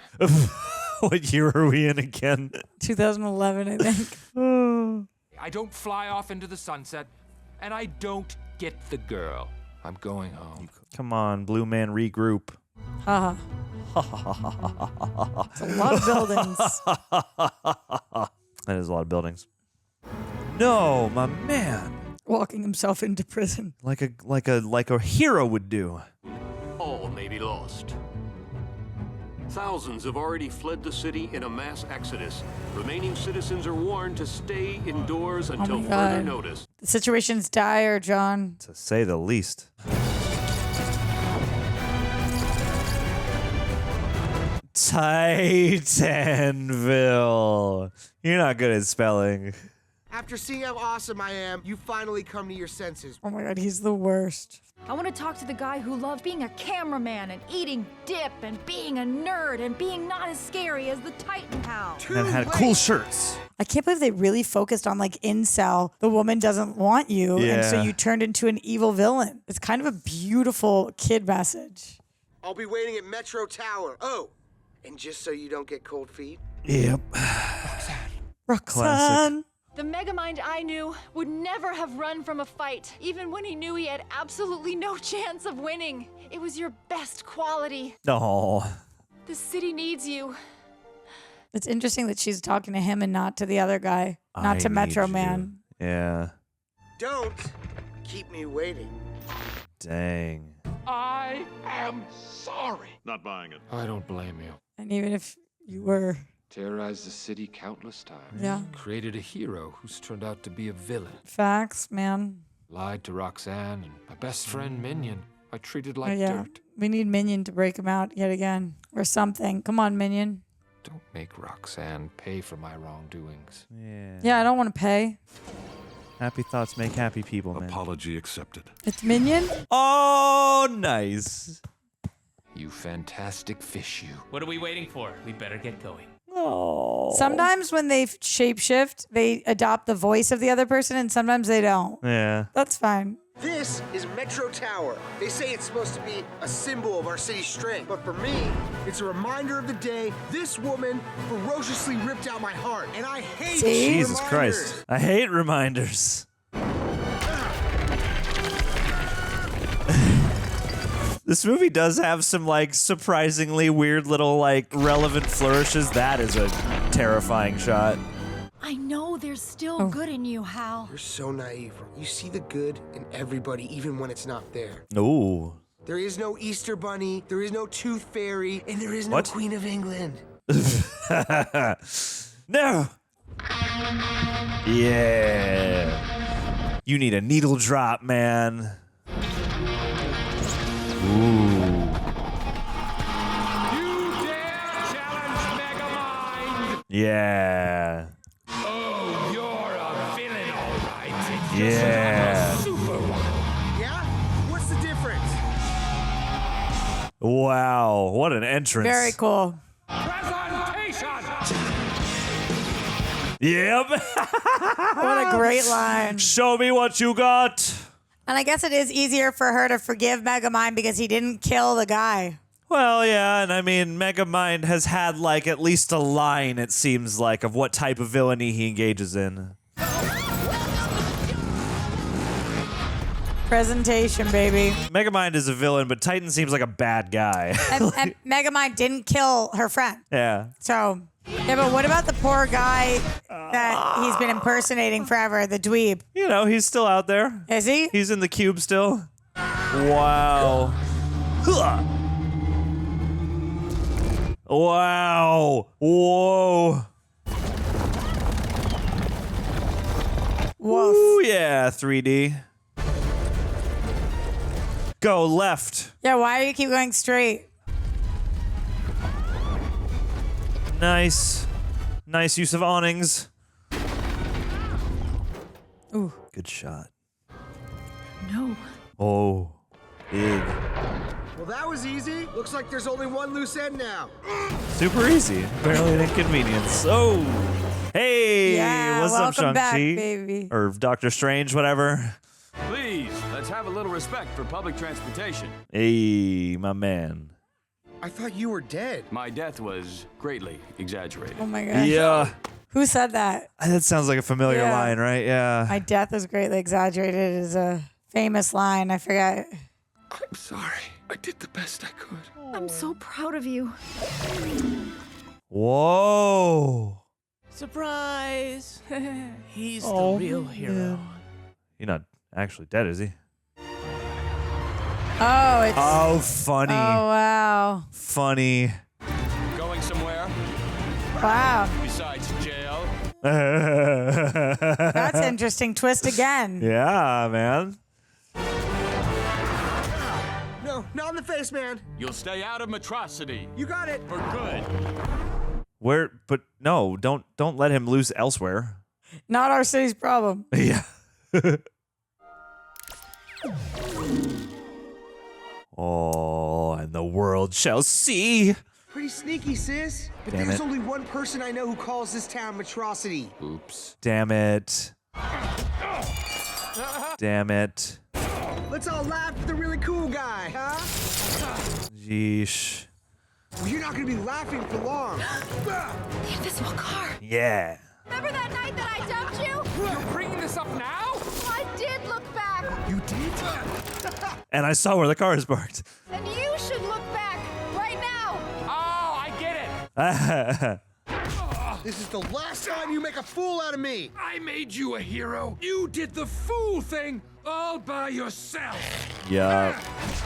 What year are we in again? 2011, I think. I don't fly off into the sunset, and I don't get the girl. I'm going home. Come on, Blue Man, regroup. Haha. It's a lot of buildings. That is a lot of buildings. No, my man. Walking himself into prison. Like a hero would do. All may be lost. Thousands have already fled the city in a mass exodus. Remaining citizens are warned to stay indoors until my further God. notice. The situation's dire, John. To say the least. Titanville. You're not good at spelling. After seeing how awesome I am, you finally come to your senses. Oh my God, he's the worst. I want to talk to the guy who loved being a cameraman and eating dip and being a nerd and being not as scary as the Titan Pal. And had cool shirts. I can't believe they really focused on like incel. The woman doesn't want you, and so Yeah. you turned into an evil villain. It's kind of a beautiful kid message. I'll be waiting at Metro Tower. Oh, and just so you don't get cold feet. Yep. Roxanne. The Megamind I knew would never have run from a fight, even when he knew he had absolutely no chance of winning. It was your best quality. No. The city needs you. It's interesting that she's talking to him and not to the other guy, not to Metro Man. Yeah. Don't keep me waiting. Dang. I am sorry. Not buying it. I don't blame you. And even if you were, Terrorized the city countless times. Yeah. Created a hero who's turned out to be a villain. facts, man. Lied to Roxanne and my best friend Minion. I treated Oh, like yeah. dirt. We need Minion to break him out yet again, or something. Come on, Minion. Don't make Roxanne pay for my wrongdoings. Yeah. Yeah, I don't want to pay. Happy thoughts make happy people, man. Apology accepted. It's Minion. Oh, nice. You fantastic fish, you. What are we waiting for? We better get going. Oh. Sometimes when they shapeshift, they adopt the voice of the other person, and sometimes they don't. Yeah. That's fine. This is Metro Tower. They say it's supposed to be a symbol of our city's strength, but for me, it's a reminder of the day this woman ferociously ripped out my heart, and I hate Jesus reminders. Christ. I hate reminders. This movie does have some like surprisingly weird little like relevant flourishes. That is a terrifying shot. I know there's still good in you, Hal. You're so naive. You see the good in everybody, even when it's not there. Ooh. There is no Easter Bunny, there is no Tooth Fairy, and there is no What? Queen of England. No. Yeah. You need a needle drop, man. Ooh. You dare challenge Megamind? Yeah. Oh, you're a villain, all right. Yeah. Super one. Yeah? What's the difference? Wow. What an entrance. Very cool. Presentation. Yep. What a great line. Show me what you got. And I guess it is easier for her to forgive Megamind because he didn't kill the guy. Well, yeah, and I mean, Megamind has had like at least a line, it seems like, of what type of villainy he engages in. Presentation, baby. Megamind is a villain, but Titan seems like a bad guy. And Megamind didn't kill her friend. Yeah. So, yeah, but what about the poor guy that he's been impersonating forever, the dweeb? You know, he's still out there. Is he? He's in the cube still. Wow. Huh. Wow. Whoa. Woof. Ooh, yeah, 3D. Go left. Yeah, why do you keep going straight? Nice. Nice use of awnings. Ooh. Good shot. No. Oh. Big. Well, that was easy. Looks like there's only one loose end now. Super easy. Barely an inconvenience. Oh. Hey. Yeah, what's up, welcome back, Shang-Chi? baby. Or Doctor Strange, whatever. Please, let's have a little respect for public transportation. Hey, my man. I thought you were dead. My death was greatly exaggerated. Oh my gosh. Yeah. Who said that? That sounds like a familiar Yeah. line, right? Yeah. My death is greatly exaggerated is a famous line. I forgot. I'm sorry. I did the best I could. I'm so proud of you. Whoa. Surprise! He's Oh, the real hero. You're not actually dead, is he? Oh, it's. Oh, funny. Oh, wow. Funny. Going somewhere Wow. besides jail? That's interesting. Twist again. Yeah, man. No, not in the face, man. You'll stay out of Metrocity You got it. for good. Where? But no, don't let him loose elsewhere. Not our city's problem. Yeah. Oh, and the world shall see. Pretty sneaky, sis. But Damn there's it. only one person I know who calls this town Metrocity. Oops. Damn it. Damn it. Let's all laugh at the really cool guy, huh? Yeesh. Well, you're not gonna be laughing for long. The invisible car. Yeah. Remember that night that I dumped you? You're bringing this up now? I did look back. You did? And I saw where the car is parked. And you should look back right now. Oh, I get it. This is the last time you make a fool out of me. I made you a hero. You did the fool thing all by yourself. Yeah,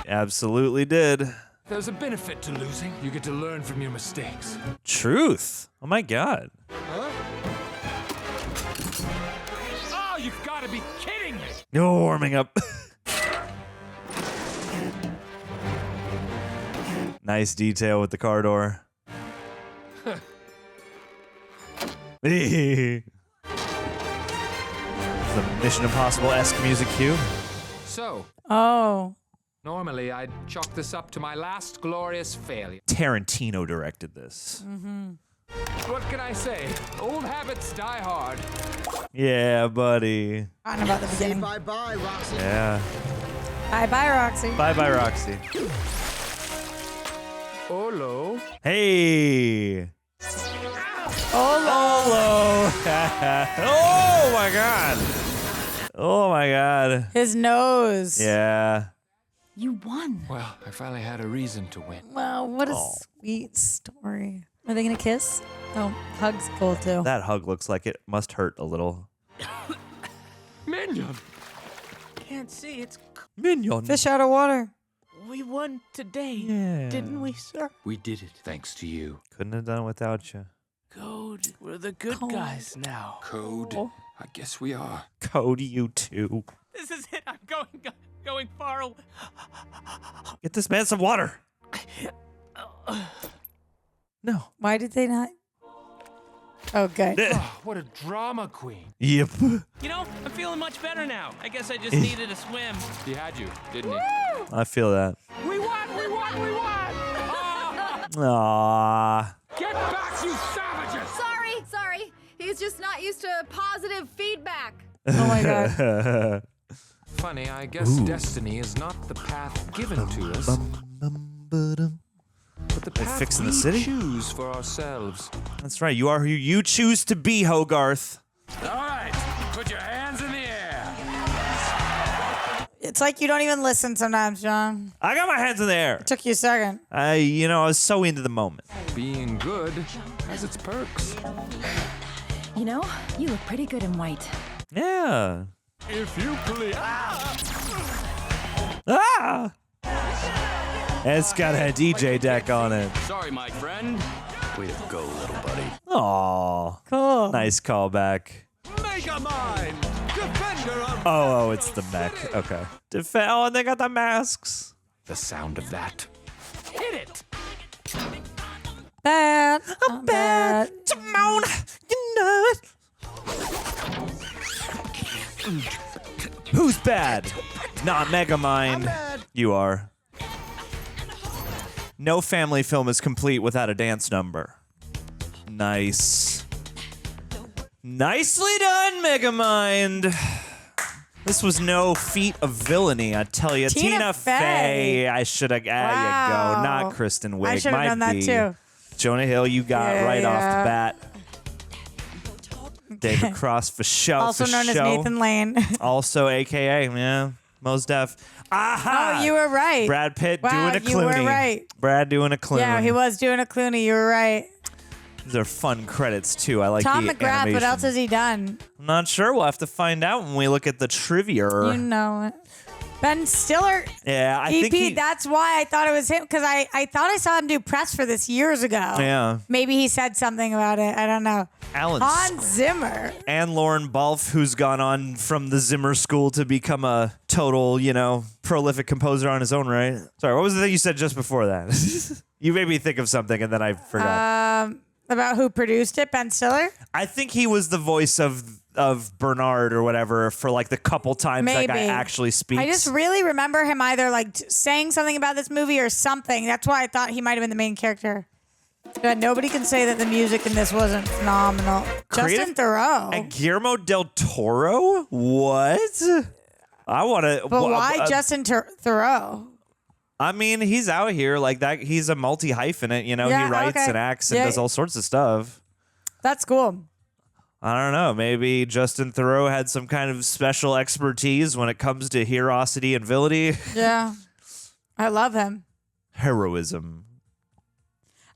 absolutely did. There's a benefit to losing. You get to learn from your mistakes. Truth. Oh my God. Huh? Oh, you've got to be kidding me. No warming up. Nice detail with the car door. The Mission Impossible-esque music cue. So, Oh. normally I'd chalk this up to my last glorious failure. Tarantino directed this. What can I say? Old habits die hard. Yeah, buddy. I don't know about the Say beginning. bye-bye, Roxy. Yeah. Bye-bye, Roxy. Bye-bye, Roxy. Hello. Hey. Oh, Oh my God. Oh my God. his nose. Yeah. You won. Well, I finally had a reason to win. Wow, what a sweet story. Are they gonna kiss? Oh, hugs cool too. That hug looks like it must hurt a little. Minion. Can't see. It's. Minion. Fish out of water. We won today, Yeah. didn't we, sir? We did it thanks to you. Couldn't have done it without you. Code. We're the good Code. guys now. Code. I guess we are. Code you too. This is it. I'm going far away. Get this man some water. No. Why did they not? Oh, good. Oh, what a drama queen. Yep. You know, I'm feeling much better now. I guess I just needed a swim. He had you, didn't he? I feel that. We won! We won! We won! Aww. Get back, you savages! Sorry. He's just not used to positive feedback. Oh my God. Funny, I guess destiny is not the path given to us, but the They're path fixing we the city? choose for ourselves. That's right. You are who you choose to be, Hogarth. All right, put your hands in the air. It's like you don't even listen sometimes, John. I got my hands in the air. It took you a second. I was so into the moment. Being good has its perks. You know, you look pretty good in white. Yeah. If you please. Ah! It's got a DJ deck on it. Sorry, my friend. Way to go, little buddy. Aw. Cool. Nice callback. Megamind, defender of. Oh, it's the mech. Okay. Oh, and they got the masks. The sound of that. Hit it! Bad. I'm bad. Simone, you know it. Who's bad? Not Megamind. You are. No family film is complete without a dance number. Nice. Nicely done, Megamind. This was no feat of villainy, I tell you. Tina Fey. I should have. There you Wow. go. Not Kristen Wiig. I should have Might done that be. too. Jonah Hill, you got Yeah, right off the yeah. bat. David Cross for show. Also for known as show. Nathan Lane. Also, AKA, yeah, most def. Aha! Oh, you were right. Brad Pitt Wow, doing a Clooney. you were right. Brad doing a Clooney. Yeah, he was doing a Clooney. You were right. These are fun credits too. I like Tom the McGrath, animation. what else has he done? I'm not sure. We'll have to find out when we look at the trivia. You know it. Ben Stiller. Yeah, I EP, think he. that's why I thought it was him, because I thought I saw him do press for this years ago. Yeah. Maybe he said something about it. I don't know. Alan Hans Zimmer. and Lauren Balfe, who's gone on from the Zimmer school to become a total, prolific composer on his own right. Sorry, what was the thing you said just before that? You made me think of something and then I forgot. About who produced it, Ben Stiller? I think he was the voice of Bernard or whatever for like the couple times that guy actually speaks. I just really remember him either like saying something about this movie or something. That's why I thought he might have been the main character. But nobody can say that the music in this wasn't phenomenal. Justin Theroux. And Guillermo del Toro? What? I want to. But why Justin Theroux? I mean, he's out here like that. He's a multi-hyphenate, you know. Yeah, he writes and acts and does all sorts of stuff. That's cool. I don't know. Maybe Justin Theroux had some kind of special expertise when it comes to heroicity and villainy. Yeah. I love him. Heroism.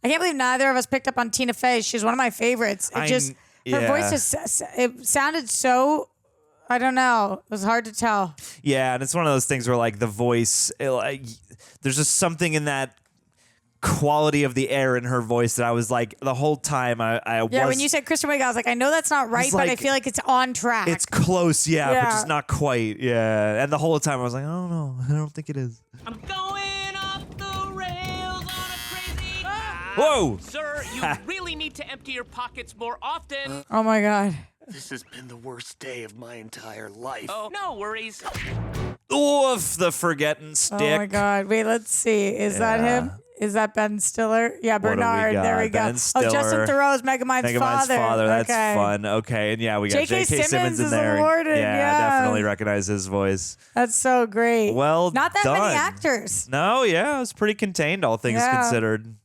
I can't believe neither of us picked up on Tina Fey. She's one of my favorites. Her voice it sounded so, I don't know. It was hard to tell. Yeah, and it's one of those things where like the voice, there's just something in that quality of the air in her voice that I was like the whole time when you said Kristen Wiig, I was like, I know that's not right, but I feel like it's on track. It's close, but just not quite. Yeah, and the whole time I was like, I don't know, I don't think it is. I'm going off the rails on a crazy. Whoa, sir, you really need to empty your pockets more often. Oh my God. This has been the worst day of my entire life. Oh, no worries. Oof, the forgetting stick. Oh my God. Wait, let's see. Is that him? Is that Ben Stiller? Yeah, Bernard. There we go. Ben Stiller. Oh, Justin Theroux is Megamind's father. That's fun. Okay, and yeah, we got J.K. Simmons in there. Awarded. Yeah, definitely recognize his voice. That's so great. Well, not that done. many actors. No, yeah, it was pretty contained, all things considered.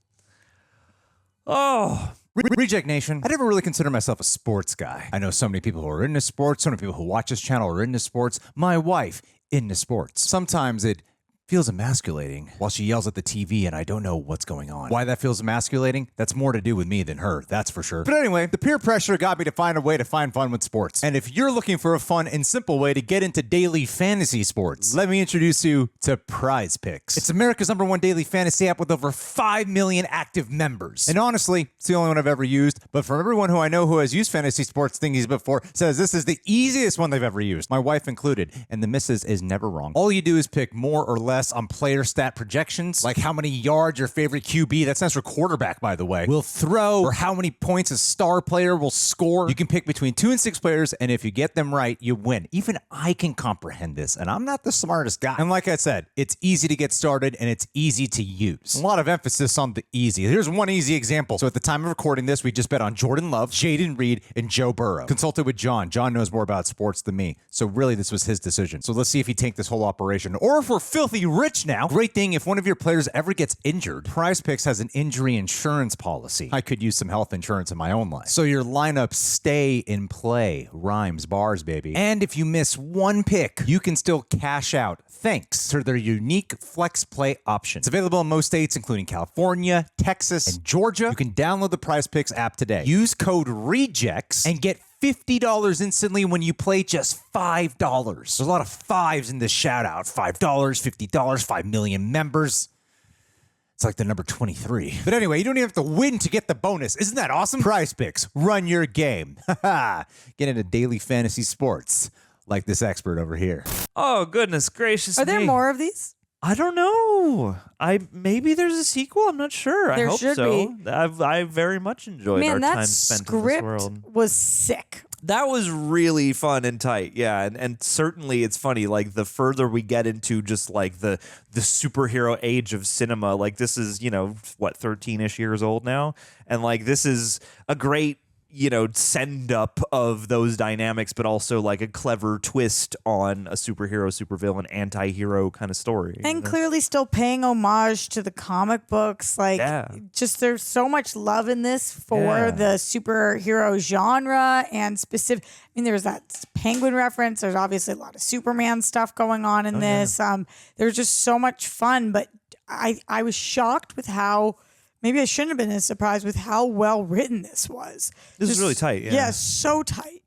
Oh. Reject Nation, I never really consider myself a sports guy. I know so many people who are into sports, so many people who watch this channel are into sports. My wife, into sports. Sometimes it feels emasculating while she yells at the TV and I don't know what's going on. Why that feels emasculating? That's more to do with me than her, that's for sure. But anyway, the peer pressure got me to find a way to find fun with sports. And if you're looking for a fun and simple way to get into daily fantasy sports, let me introduce you to Prize Picks. It's America's #1 daily fantasy app with over 5 million active members. And honestly, it's the only one I've ever used, but from everyone who I know who has used fantasy sports thingies before says this is the easiest one they've ever used, my wife included, and the missus is never wrong. All you do is pick more or less on player stat projections, like how many yards your favorite QB, that stands for quarterback, by the way, will throw, or how many points a star player will score. You can pick between 2 and 6 players, and if you get them right, you win. Even I can comprehend this, and I'm not the smartest guy. And like I said, it's easy to get started, and it's easy to use. A lot of emphasis on the easy. Here's one easy example. So at the time of recording this, we just bet on Jordan Love, Jaden Reed, and Joe Burrow. Consulted with John. John knows more about sports than me, so really this was his decision. So let's see if he tanked this whole operation, or if we're filthy rich now. Great thing, if one of your players ever gets injured, Prize Picks has an injury insurance policy. I could use some health insurance in my own life. So your lineups stay in play. Rhymes, bars, baby. And if you miss one pick, you can still cash out thanks to their unique flex play option. It's available in most states, including California, Texas, and Georgia. You can download the Prize Picks app today. Use code REJECTS and get $50 instantly when you play just $5. There's a lot of fives in this shout out. $5, $50, 5 million members. It's like the number 23. But anyway, you don't even have to win to get the bonus. Isn't that awesome? Prize Picks. Run your game. Get into daily fantasy sports like this expert over here. Oh, goodness gracious Are there me. more of these? I don't know. Maybe there's a sequel. I'm not sure. There I hope should so. be. I very much enjoyed our that time spent in this world. script was sick. That was really fun and tight. Yeah, and certainly it's funny. Like the further we get into just like the superhero age of cinema, like this is 13-ish years old now, and like this is a great send up of those dynamics, but also like a clever twist on a superhero, supervillain, anti-hero kind of story. And clearly still paying homage to the comic books. Like, just there's so much love in this for the superhero genre and specific. I mean, there's that Penguin reference. There's obviously a lot of Superman stuff going on in this. There's just so much fun, but I was shocked with how. Maybe I shouldn't have been as surprised with how well written this was. This is really tight. Yeah, so tight.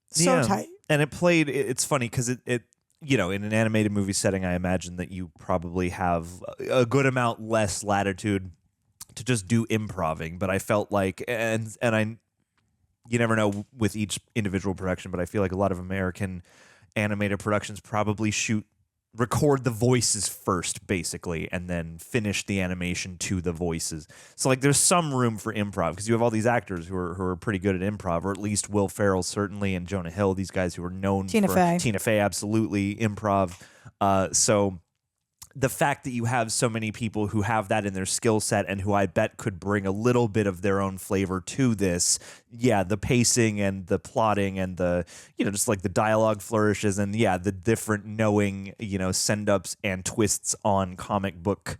So tight. And it's funny because it in an animated movie setting, I imagine that you probably have a good amount less latitude to just do improving. But I felt like, and you never know with each individual production, but I feel like a lot of American animated productions probably shoot record the voices first, basically, and then finish the animation to the voices. So like there's some room for improv because you have all these actors who are pretty good at improv, or at least Will Ferrell certainly, and Jonah Hill, these guys who are known Tina Fey. Tina Fey, absolutely, improv. So the fact that you have so many people who have that in their skill set and who I bet could bring a little bit of their own flavor to this. Yeah, the pacing and the plotting and the, just like the dialogue flourishes and the different knowing, send-ups and twists on comic book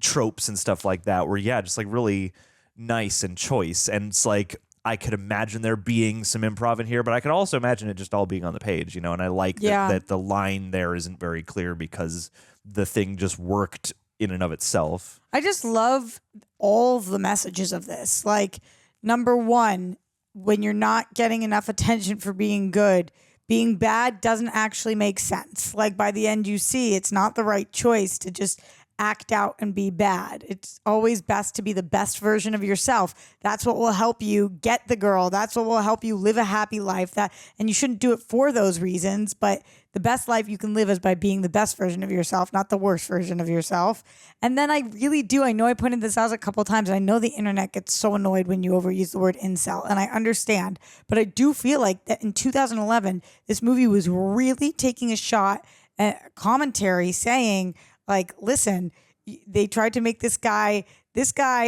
tropes and stuff like that were, just like really nice and choice. And it's like, I could imagine there being some improv in here, but I could also imagine it just all being on the page, and I like that the line there isn't very clear because the thing just worked in and of itself. I just love all of the messages of this. Like, number one, when you're not getting enough attention for being good, being bad doesn't actually make sense. Like, by the end you see it's not the right choice to just act out and be bad. It's always best to be the best version of yourself. That's what will help you get the girl. That's what will help you live a happy life. And you shouldn't do it for those reasons, but the best life you can live is by being the best version of yourself, not the worst version of yourself. And then I really do. I know I pointed this out a couple of times. And I know the internet gets so annoyed when you overuse the word incel, and I understand. But I do feel like that in 2011, this movie was really taking a shot at commentary saying, like, listen, they tried to make this guy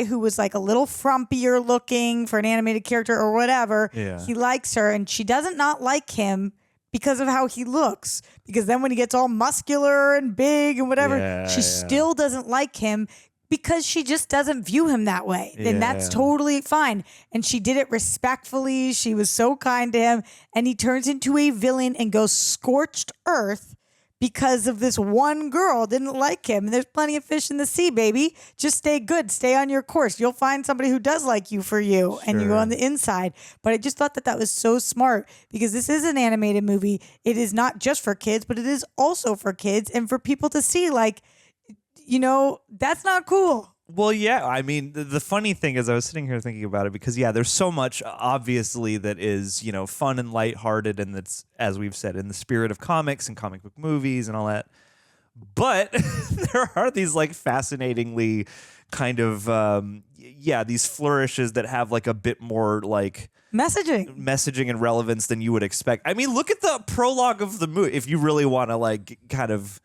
who was like a little frumpier looking for an animated character or whatever. Yeah. He likes her, and she doesn't not like him because of how he looks. Because then when he gets all muscular and big and whatever, she still doesn't like him because she just doesn't view him that way. And that's totally fine. And she did it respectfully. She was so kind to him. And he turns into a villain and goes scorched earth because of this one girl didn't like him. And there's plenty of fish in the sea, baby. Just stay good. Stay on your course. You'll find somebody who does like you for you, and you go on the inside. But I just thought that was so smart because this is an animated movie. It is not just for kids, but it is also for kids and for people to see, like, that's not cool. Well, yeah. I mean, the funny thing is I was sitting here thinking about it because, there's so much, obviously, that is, fun and lighthearted, and that's, as we've said, in the spirit of comics and comic book movies and all that. But there are these, like, fascinatingly kind of, these flourishes that have, like, a bit more, like, messaging and relevance than you would expect. I mean, look at the prologue of the movie if you really want to, like, kind of...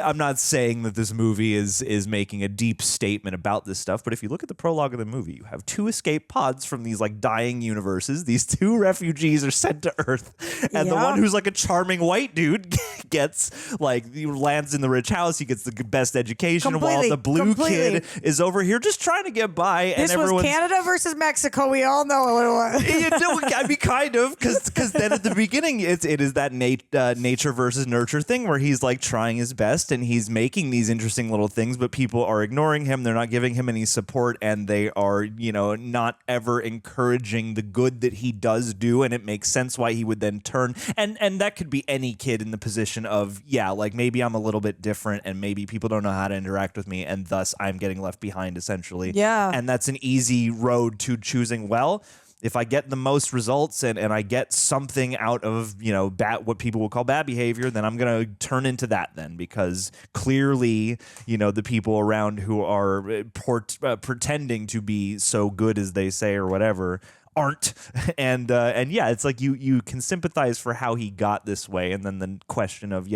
I'm not saying that this movie is making a deep statement about this stuff, but if you look at the prologue of the movie, you have two escape pods from these like dying universes. These two refugees are sent to Earth, and the one who's like a charming white dude gets like he lands in the rich house. He gets the best education, while the blue kid is over here just trying to get by. This was Canada versus Mexico. We all know what it was. I mean, kind of, because then at the beginning it is that nature versus nurture thing where he's like trying his best. And he's making these interesting little things, but people are ignoring him. They're not giving him any support, and they are, not ever encouraging the good that he does do. And it makes sense why he would then turn. And that could be any kid in the position of, like maybe I'm a little bit different, and maybe people don't know how to interact with me, and thus I'm getting left behind, essentially. Yeah. And that's an easy road to choosing well. If I get the most results and I get something out of, what people will call bad behavior, then I'm going to turn into that then, because clearly, the people around who are pretending to be so good as they say or whatever aren't. And it's like you can sympathize for how he got this way. And then the question of,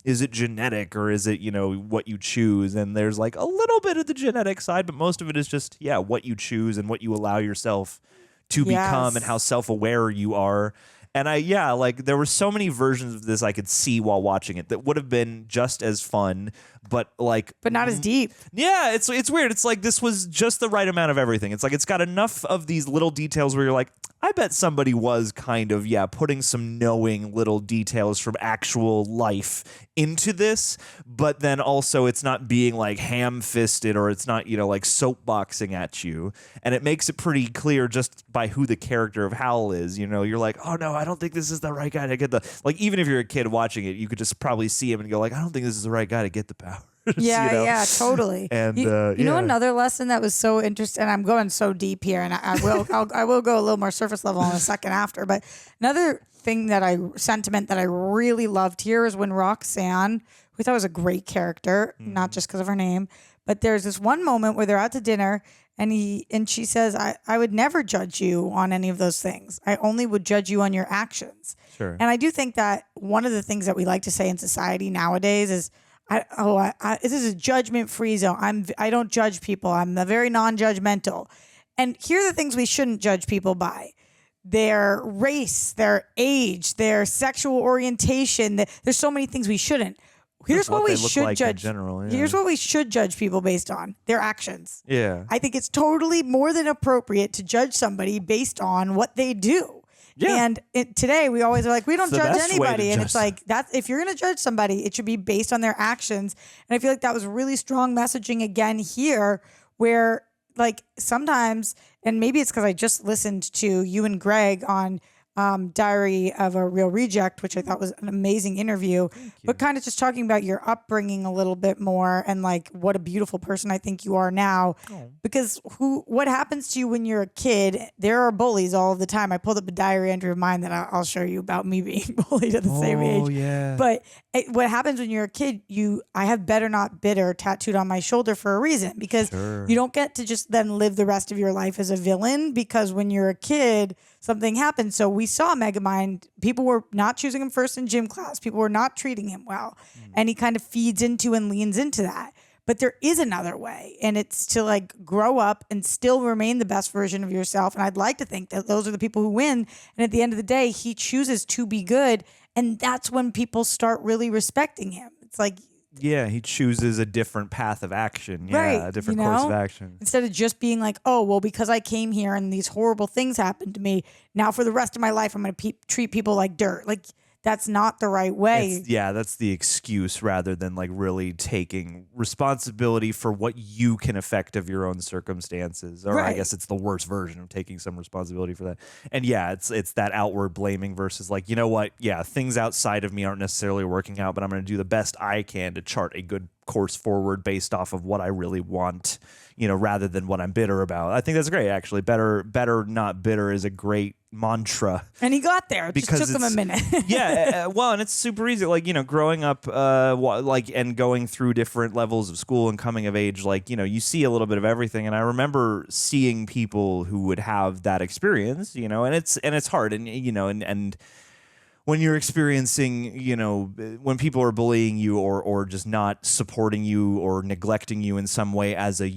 is it genetic or is it, what you choose? And there's like a little bit of the genetic side, but most of it is just, what you choose and what you allow yourself to become and how self-aware you are. And there were so many versions of this I could see while watching it that would have been just as fun, but not as deep. Yeah, it's weird. It's like this was just the right amount of everything. It's like it's got enough of these little details where you're like, I bet somebody was kind of, putting some knowing little details from actual life into this, but then also it's not being like ham-fisted or it's not, like soapboxing at you. And it makes it pretty clear just by who the character of Hal is. You're like, oh no, I don't think this is the right guy to get the, like, even if you're a kid watching it, you could just probably see him and go like, I don't think this is the right guy to get the power. Yeah, totally. And you know another lesson that was so interesting, and I'm going so deep here, and I will go a little more surface level in a second after. But another sentiment that I really loved here is when Roxanne who I thought was a great character, not just because of her name. But there's this one moment where they're out to dinner and she says, I would never judge you on any of those things. I only would judge you on your actions. Sure. And I do think that one of the things that we like to say in society nowadays is, this is a judgment-free zone. I don't judge people. I'm very non-judgmental. And here are the things we shouldn't judge people by. Their race, their age, their sexual orientation. There's so many things we shouldn't. Here's what we should judge. Here's what we should judge people based on: their actions. Yeah. I think it's totally more than appropriate to judge somebody based on what they do. Yeah. And today we always are like, we don't judge anybody. And it's like, if you're going to judge somebody, it should be based on their actions. And I feel like that was really strong messaging again here, where like sometimes, and maybe it's because I just listened to you and Greg on Diary of a Real Reject, which I thought was an amazing interview, but kind of just talking about your upbringing a little bit more and like what a beautiful person I think you are now. Because what happens to you when you're a kid? There are bullies all the time. I pulled up a diary entry of mine that I'll show you about me being bullied at the same age. Yeah. But what happens when you're a kid, I have better not bitter tattooed on my shoulder for a reason, because you don't get to just then live the rest of your life as a villain, because when you're a kid, something happened. So we saw Megamind. People were not choosing him first in gym class. People were not treating him well. And he kind of feeds into and leans into that. But there is another way. And it's to like grow up and still remain the best version of yourself. And I'd like to think that those are the people who win. And at the end of the day, he chooses to be good. And that's when people start really respecting him. It's like, yeah, he chooses a different path of action. Yeah, right, a different course of action. Instead of just being like, oh, well, because I came here and these horrible things happened to me, now for the rest of my life, I'm going to treat people like dirt. Like, that's not the right way. That's the excuse rather than like really taking responsibility for what you can affect of your own circumstances. Or I guess it's the worst version of taking some responsibility for that. And yeah, it's that outward blaming versus like, you know what? Yeah, things outside of me aren't necessarily working out, but I'm going to do the best I can to chart a good course forward based off of what I really want, rather than what I'm bitter about. I think that's great, actually. Better, not bitter is a great mantra. And he got there. It just took him a minute. And it's super easy. Like, growing up, and going through different levels of school and coming of age, like, you see a little bit of everything. And I remember seeing people who would have that experience, and it's hard. And when you're experiencing, when people are bullying you or just not supporting you or neglecting you in some way as a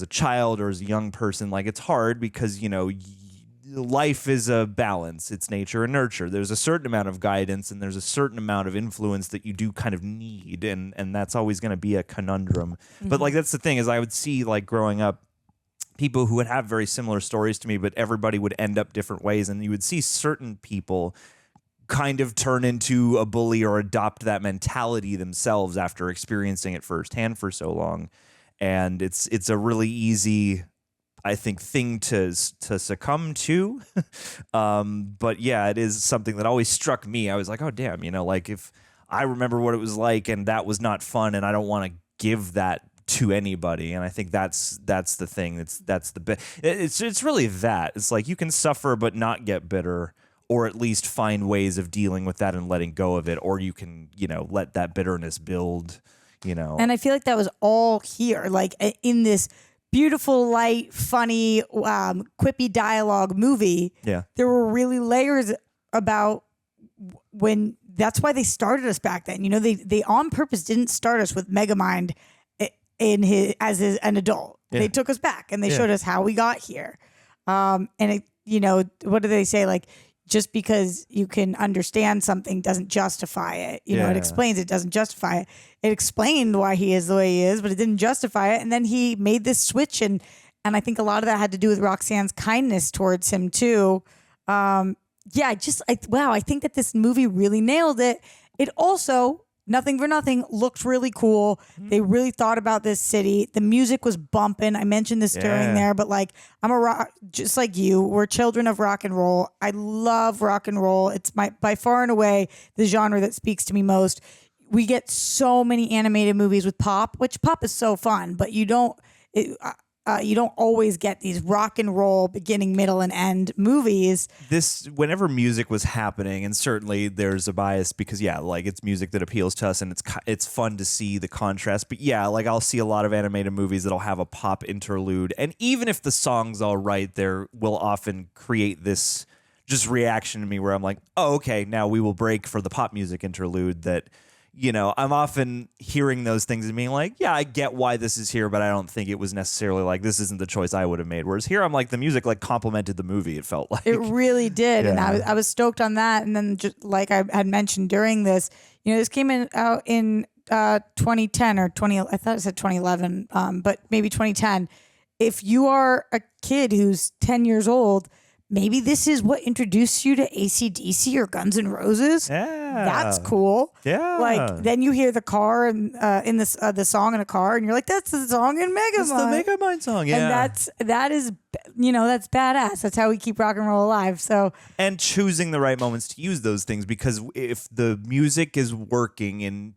child or as a young person, like it's hard because, life is a balance. It's nature and nurture. There's a certain amount of guidance and there's a certain amount of influence that you do kind of need. And that's always going to be a conundrum. Mm-hmm. But like, that's the thing is I would see like growing up, people who would have very similar stories to me, but everybody would end up different ways. And you would see certain people kind of turn into a bully or adopt that mentality themselves after experiencing it firsthand for so long. And it's a really easy, I think, thing to succumb to. But yeah, it is something that always struck me. I was like, oh, damn, like if I remember what it was like and that was not fun and I don't want to give that to anybody. And I think that's the thing. It's really that. It's like you can suffer but not get bitter, or at least find ways of dealing with that and letting go of it. Or you can, let that bitterness build, And I feel like that was all here, like in this beautiful, light, funny, quippy dialogue movie. Yeah. There were really layers about when that's why they started us back then. They on purpose didn't start us with Megamind as an adult. Yeah. They took us back and they showed us how we got here. And what do they say? Like, just because you can understand something doesn't justify it. It explains it, doesn't justify it. It explained why he is the way he is, but it didn't justify it. And then he made this switch, and I think a lot of that had to do with Roxanne's kindness towards him too. I think that this movie really nailed it. It also, nothing for nothing, looked really cool. They really thought about this city. The music was bumping. I mentioned this during there, but like just like you, we're children of rock and roll. I love rock and roll. It's by far and away the genre that speaks to me most. We get so many animated movies with pop, which pop is so fun, but you don't. you don't always get these rock and roll beginning, middle, and end movies. This, whenever music was happening, and certainly there's a bias because like it's music that appeals to us, and it's fun to see the contrast. But yeah, like I'll see a lot of animated movies that'll have a pop interlude, and even if the song's all right, there will often create this just reaction to me where I'm like, oh, okay, now we will break for the pop music interlude that. I'm often hearing those things and being like, yeah, I get why this is here, but I don't think it was necessarily like, this isn't the choice I would have made. Whereas here, I'm like, the music like complemented the movie, it felt like. It really did. Yeah. And I was stoked on that. And then just like I had mentioned during this, this came out in 2010 or 20, I thought it said 2011, but maybe 2010. If you are a kid who's 10 years old, maybe this is what introduced you to AC/DC or Guns N' Roses. Yeah. That's cool. Yeah. Like, then you hear the car and in this the song in a car, and you're like, that's the song in Megamind. That's the Megamind song, yeah. And that is that's badass. That's how we keep rock and roll alive. So, and choosing the right moments to use those things, because if the music is working in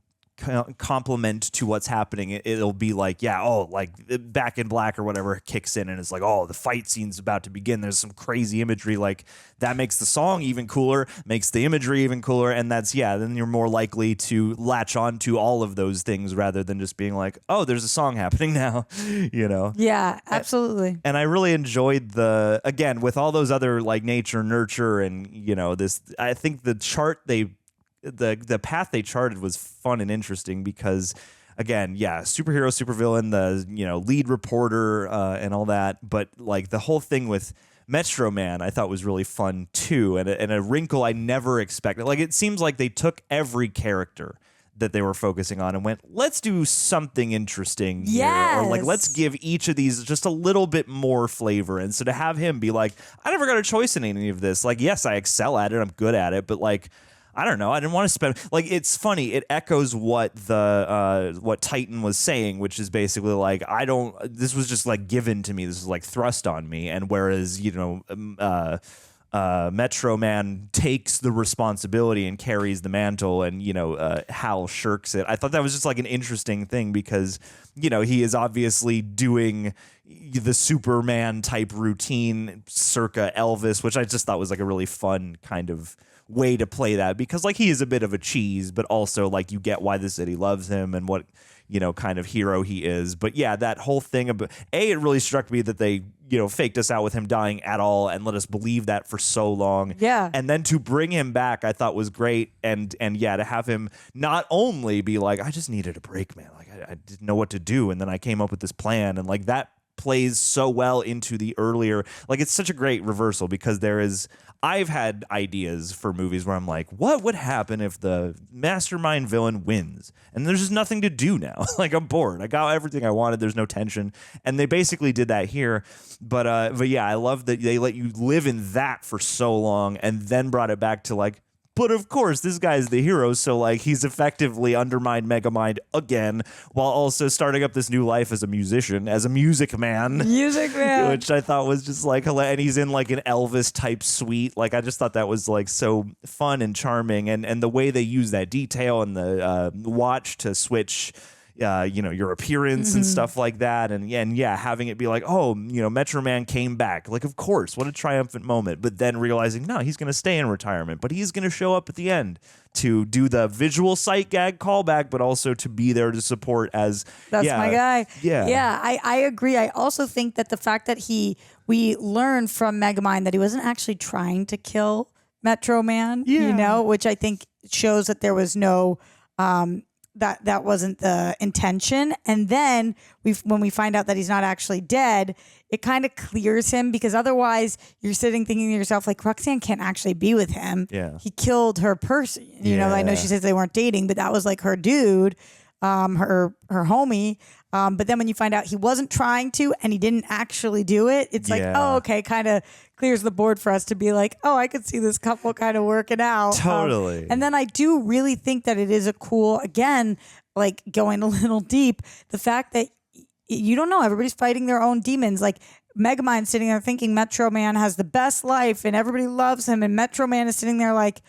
complement to what's happening, it'll be like, like Back in Black or whatever kicks in and it's like, oh, the fight scene's about to begin, there's some crazy imagery, like that makes the song even cooler, makes the imagery even cooler, and that's then you're more likely to latch on to all of those things rather than just being like, oh, there's a song happening now. Yeah, absolutely. And I really enjoyed again with all those other like nature nurture and this, I think the chart the path they charted was fun and interesting because, again, superhero, supervillain, the lead reporter and all that, but like the whole thing with Metro Man I thought was really fun too, and a wrinkle I never expected. Like it seems like they took every character that they were focusing on and went, let's do something interesting here. Yes. Or like, let's give each of these just a little bit more flavor. And so to have him be like, I never got a choice in any of this. Like, yes, I excel at it, I'm good at it, but like, I don't know. I didn't want to spend like. It's funny. It echoes what what Titan was saying, which is basically like, I don't. This was just like given to me. This was like thrust on me. And whereas Metro Man takes the responsibility and carries the mantle, and Hal shirks it. I thought that was just like an interesting thing because he is obviously doing the Superman type routine circa Elvis, which I just thought was like a really fun kind of way to play that, because like he is a bit of a cheese, but also like you get why the city loves him and what kind of hero he is. But yeah, that whole thing about it really struck me that they faked us out with him dying at all and let us believe that for so long. Yeah. And then to bring him back, I thought was great. And to have him not only be like, I just needed a break, man. Like I didn't know what to do, and then I came up with this plan, and like that plays so well into the earlier, like it's such a great reversal, because I've had ideas for movies where I'm like, what would happen if the mastermind villain wins? And there's just nothing to do now. Like I'm bored. I got everything I wanted. There's no tension. And they basically did that here. But yeah, I love that they let you live in that for so long and then brought it back to like, but of course, this guy's the hero, so like he's effectively undermined Megamind again, while also starting up this new life as a musician, as a music man. Music man. Which I thought was just like, and he's in like an Elvis type suite. Like I just thought that was like so fun and charming, and the way they use that detail and the watch to switch your appearance and stuff like that. And having it be like, oh, Metro Man came back. Like, of course, what a triumphant moment. But then realizing, no, he's going to stay in retirement, but he's going to show up at the end to do the visual sight gag callback, but also to be there to support as that's my guy. Yeah. I agree. I also think that the fact that we learned from Megamind that he wasn't actually trying to kill Metro Man, which I think shows that there was no that wasn't the intention. And then when we find out that he's not actually dead, it kind of clears him, because otherwise you're sitting thinking to yourself like, Roxanne can't actually be with him. Yeah. He killed her person. I know she says they weren't dating, but that was like her dude, her homie. But then when you find out he wasn't trying to and he didn't actually do it, it's like, oh, okay, kind of clears the board for us to be like, oh, I could see this couple kind of working out. Totally. And then I do really think that it is a cool, again, like going a little deep, the fact that you don't know, everybody's fighting their own demons. Like Megamind sitting there thinking Metro Man has the best life and everybody loves him, and Metro Man is sitting there like,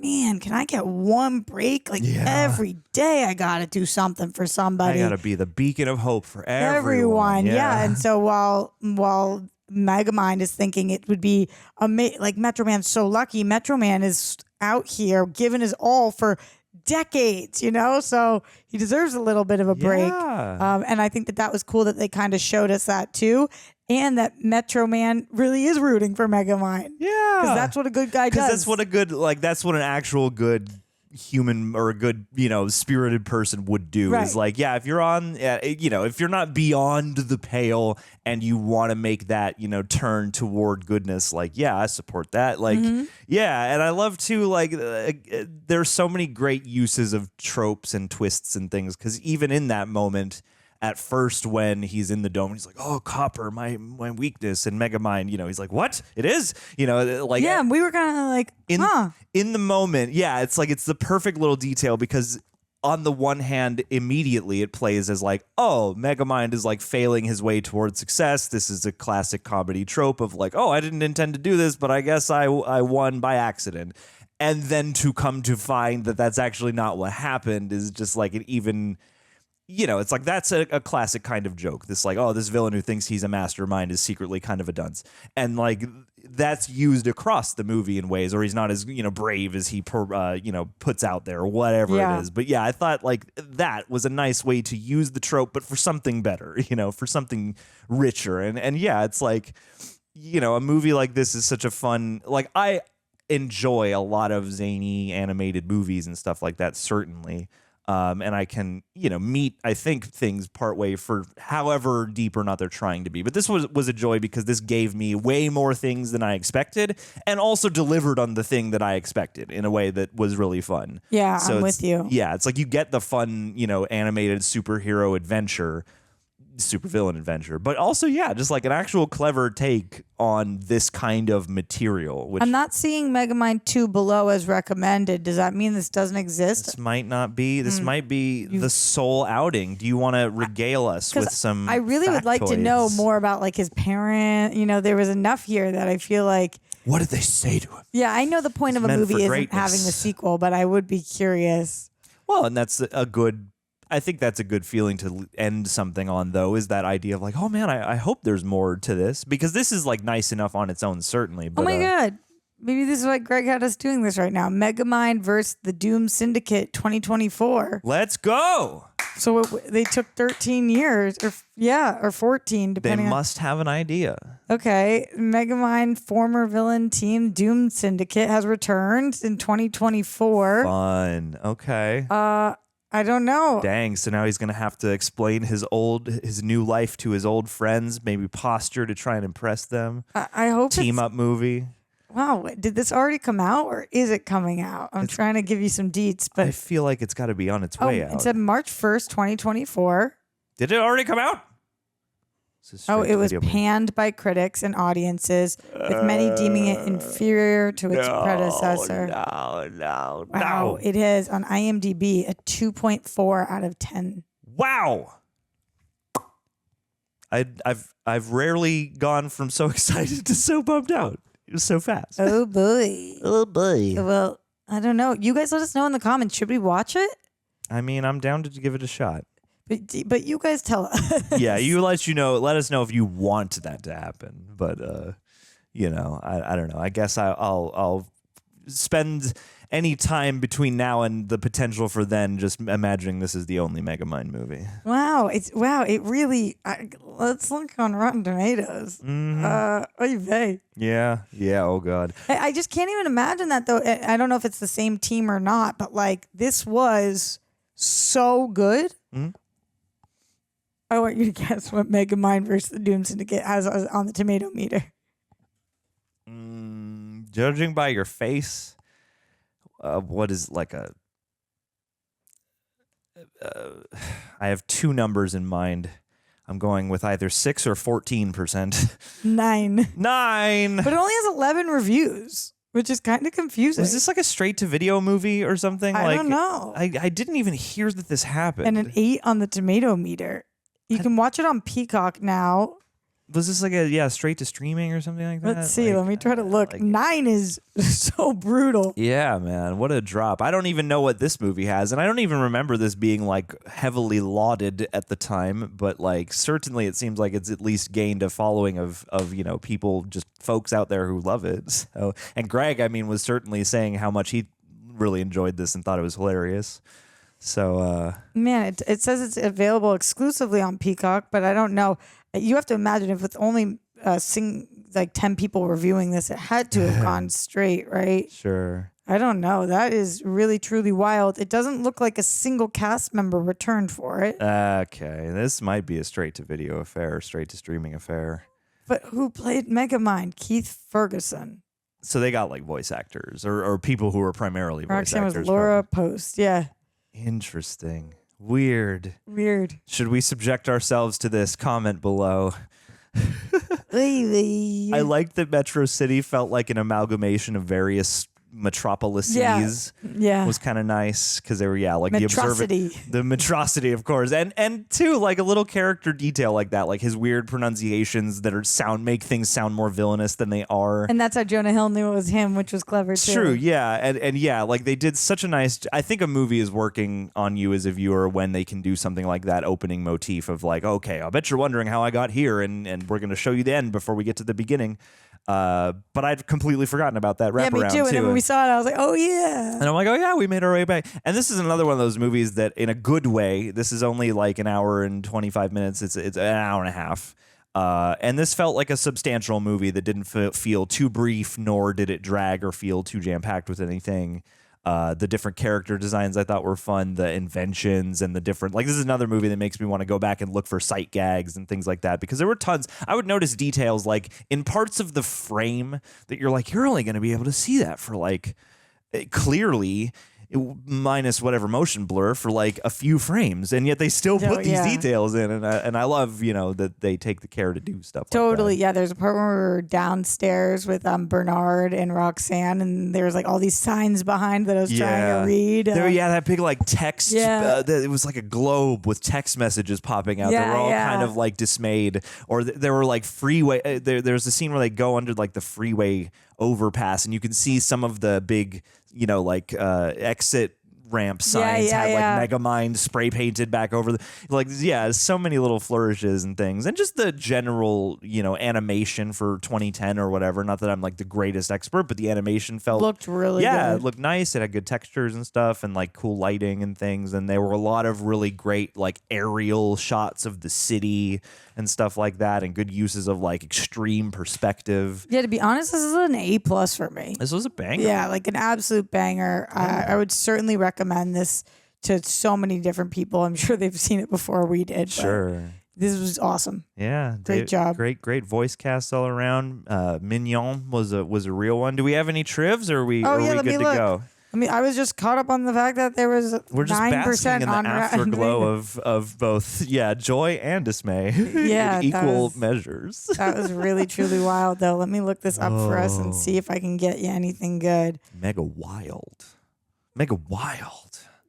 man, can I get one break? Like every day I got to do something for somebody. I got to be the beacon of hope for everyone. Yeah. And so while Megamind is thinking it would be like Metro Man's so lucky, Metro Man is out here giving his all for decades, so he deserves a little bit of a break. And I think that was cool that they kind of showed us that too, and that Metro Man really is rooting for Megamind. Because that's what a good guy does. Because that's what an actual good human or a good spirited person would do. Is like, if you're on if you're not beyond the pale and you want to make that turn toward goodness, like I support that, like and I love too, like there's so many great uses of tropes and twists and things, because even in that moment at first when he's in the dome, he's like, oh, copper, my weakness, and Megamind, he's like, what? It is? Like we were kind of like, in the moment, it's like it's the perfect little detail, because on the one hand, immediately it plays as like, oh, Megamind is like failing his way towards success. This is a classic comedy trope of like, oh, I didn't intend to do this, but I guess I won by accident. And then to come to find that that's actually not what happened is just like an even... it's like that's a classic kind of joke. This like, oh, this villain who thinks he's a mastermind is secretly kind of a dunce. And like that's used across the movie in ways, or he's not as, brave as he, puts out there or whatever it is. But I thought like that was a nice way to use the trope, but for something better, for something richer. And it's like, a movie like this is such a fun, like I enjoy a lot of zany animated movies and stuff like that, certainly. And I can, meet, I think, things partway for however deep or not they're trying to be. But this was a joy because this gave me way more things than I expected, and also delivered on the thing that I expected in a way that was really fun. Yeah, so I'm with you. Yeah, it's like you get the fun, animated superhero adventure, supervillain adventure, but also just like an actual clever take on this kind of material. Which I'm not seeing Megamind 2 below as recommended. Does that mean this doesn't exist? This might not be. This might be the sole outing. Do you want to regale us with some? I really would like to know more about like his parent. There was enough here that I feel like. What did they say to him? Yeah, I know the point of a movie isn't having the sequel, but I would be curious. Well, and that's I think that's a good feeling to end something on, though, is that idea of like, oh man, I hope there's more to this, because this is like nice enough on its own, certainly. But, oh my God. Maybe this is why Greg had us doing this right now. Megamind versus the Doom Syndicate 2024. Let's go. So they took 13 years or 14, depending. They must have an idea. Okay. Megamind former villain team Doom Syndicate has returned in 2024. Fun. Okay. I don't know. Dang, so now he's going to have to explain his new life to his old friends, maybe posture to try and impress them. I hope Team up movie. Wow, did this already come out, or is it coming out? I'm trying to give you some deets, but I feel like it's got to be on its way out. It said March 1st, 2024. Did it already come out? It was panned by critics and audiences, with many deeming it inferior to its predecessor. No. Wow, it has on IMDb a 2.4 out of 10. Wow. I've rarely gone from so excited to so bummed out. It was so fast. Oh boy. Oh boy. Well, I don't know. You guys let us know in the comments. Should we watch it? I mean, I'm down to give it a shot. But you guys tell us. Yeah, let us know if you want that to happen. But I don't know. I guess I'll spend any time between now and the potential for then just imagining this is the only Megamind movie. Wow, it really. Let's look on Rotten Tomatoes. Oy vey. Yeah. Oh God. I just can't even imagine that though. I don't know if it's the same team or not, but like this was so good. Mm-hmm. I want you to guess what Megamind versus the Doom Syndicate has on the tomato meter. Judging by your face, what is like a... I have two numbers in mind. I'm going with either 6 or 14%. 9. But it only has 11 reviews, which is kind of confusing. Is this like a straight-to-video movie or something? I don't know. I didn't even hear that this happened. And an 8 on the tomato meter. You can watch it on Peacock now. Was this like a straight to streaming or something like that? Let's see. Like, Let me try to look. 9 is so brutal. yeah, man, what a drop. I don't even know what this movie has, and I don't even remember this being like heavily lauded at the time, but like certainly it seems like it's at least gained a following of people, just folks out there who love it. So, and Greg, I mean, was certainly saying how much he really enjoyed this and thought it was hilarious. So man, it says it's available exclusively on Peacock, but I don't know. You have to imagine if with only 10 people reviewing this, it had to have gone straight, right? Sure. I don't know. That is really, truly wild. It doesn't look like a single cast member returned for it. Okay, this might be a straight-to-video affair, straight-to-streaming affair. But who played Megamind? Keith Ferguson. So they got like voice actors or people who were primarily voice Roxanne actors. was Laura Post. Yeah. Interesting. Weird. Weird. Should we subject ourselves to this? Comment below. I liked that Metro City felt like an amalgamation of various metropolises. Yeah. Was kind of nice because they were like Metrocity. the metrocity, of course, and too like a little character detail like that, like his weird pronunciations that make things sound more villainous than they are. And that's how Jonah Hill knew it was him, which was clever too. True, yeah, and yeah, like they did such a nice. I think a movie is working on you as a viewer when they can do something like that opening motif of like, okay, I bet you're wondering how I got here, and we're gonna show you the end before we get to the beginning. But I'd completely forgotten about that wraparound. Yeah, me too. And then when we saw it, I was like, oh yeah. And I'm like, oh yeah, we made our way back. And this is another one of those movies that, in a good way, this is only like an hour and 25 minutes. It's an hour and a half. And this felt like a substantial movie that didn't feel too brief, nor did it drag or feel too jam-packed with anything. The different character designs I thought were fun, the inventions and the different, like this is another movie that makes me want to go back and look for sight gags and things like that, because there were tons. I would notice details like in parts of the frame that you're like, you're only going to be able to see that for like clearly minus whatever motion blur for like a few frames, and yet they still put these details in, and I love that they take the care to do stuff totally like that. Yeah, there's a part where we were downstairs with Bernard and Roxanne, and there was like all these signs behind that I was trying to read. That big like text, it was like a globe with text messages popping out. They were all kind of like dismayed, or there were like freeway there's a scene where they go under like the freeway overpass, and you can see some of the big exit ramp signs have like Megamind spray painted back over so many little flourishes and things, and just the general animation for 2010 or whatever. Not that I'm like the greatest expert, but the animation looked really good. It looked nice. It had good textures and stuff, and like cool lighting and things, and there were a lot of really great like aerial shots of the city and stuff like that, and good uses of like extreme perspective. Yeah, to be honest, this is an A+ for me. This was a banger. Yeah, like an absolute banger. I would certainly recommend this to so many different people. I'm sure they've seen it before we did. Sure. This was awesome. Yeah, great job. Great voice cast all around. Minion was a real one. Do we have any trivs, or are we good to go? I mean, I was just caught up on the fact that there was 9% in the afterglow of both, joy and dismay. Yeah, equal measures. That was really truly wild, though. Let me look this up for us and see if I can get you anything good. Mega wild.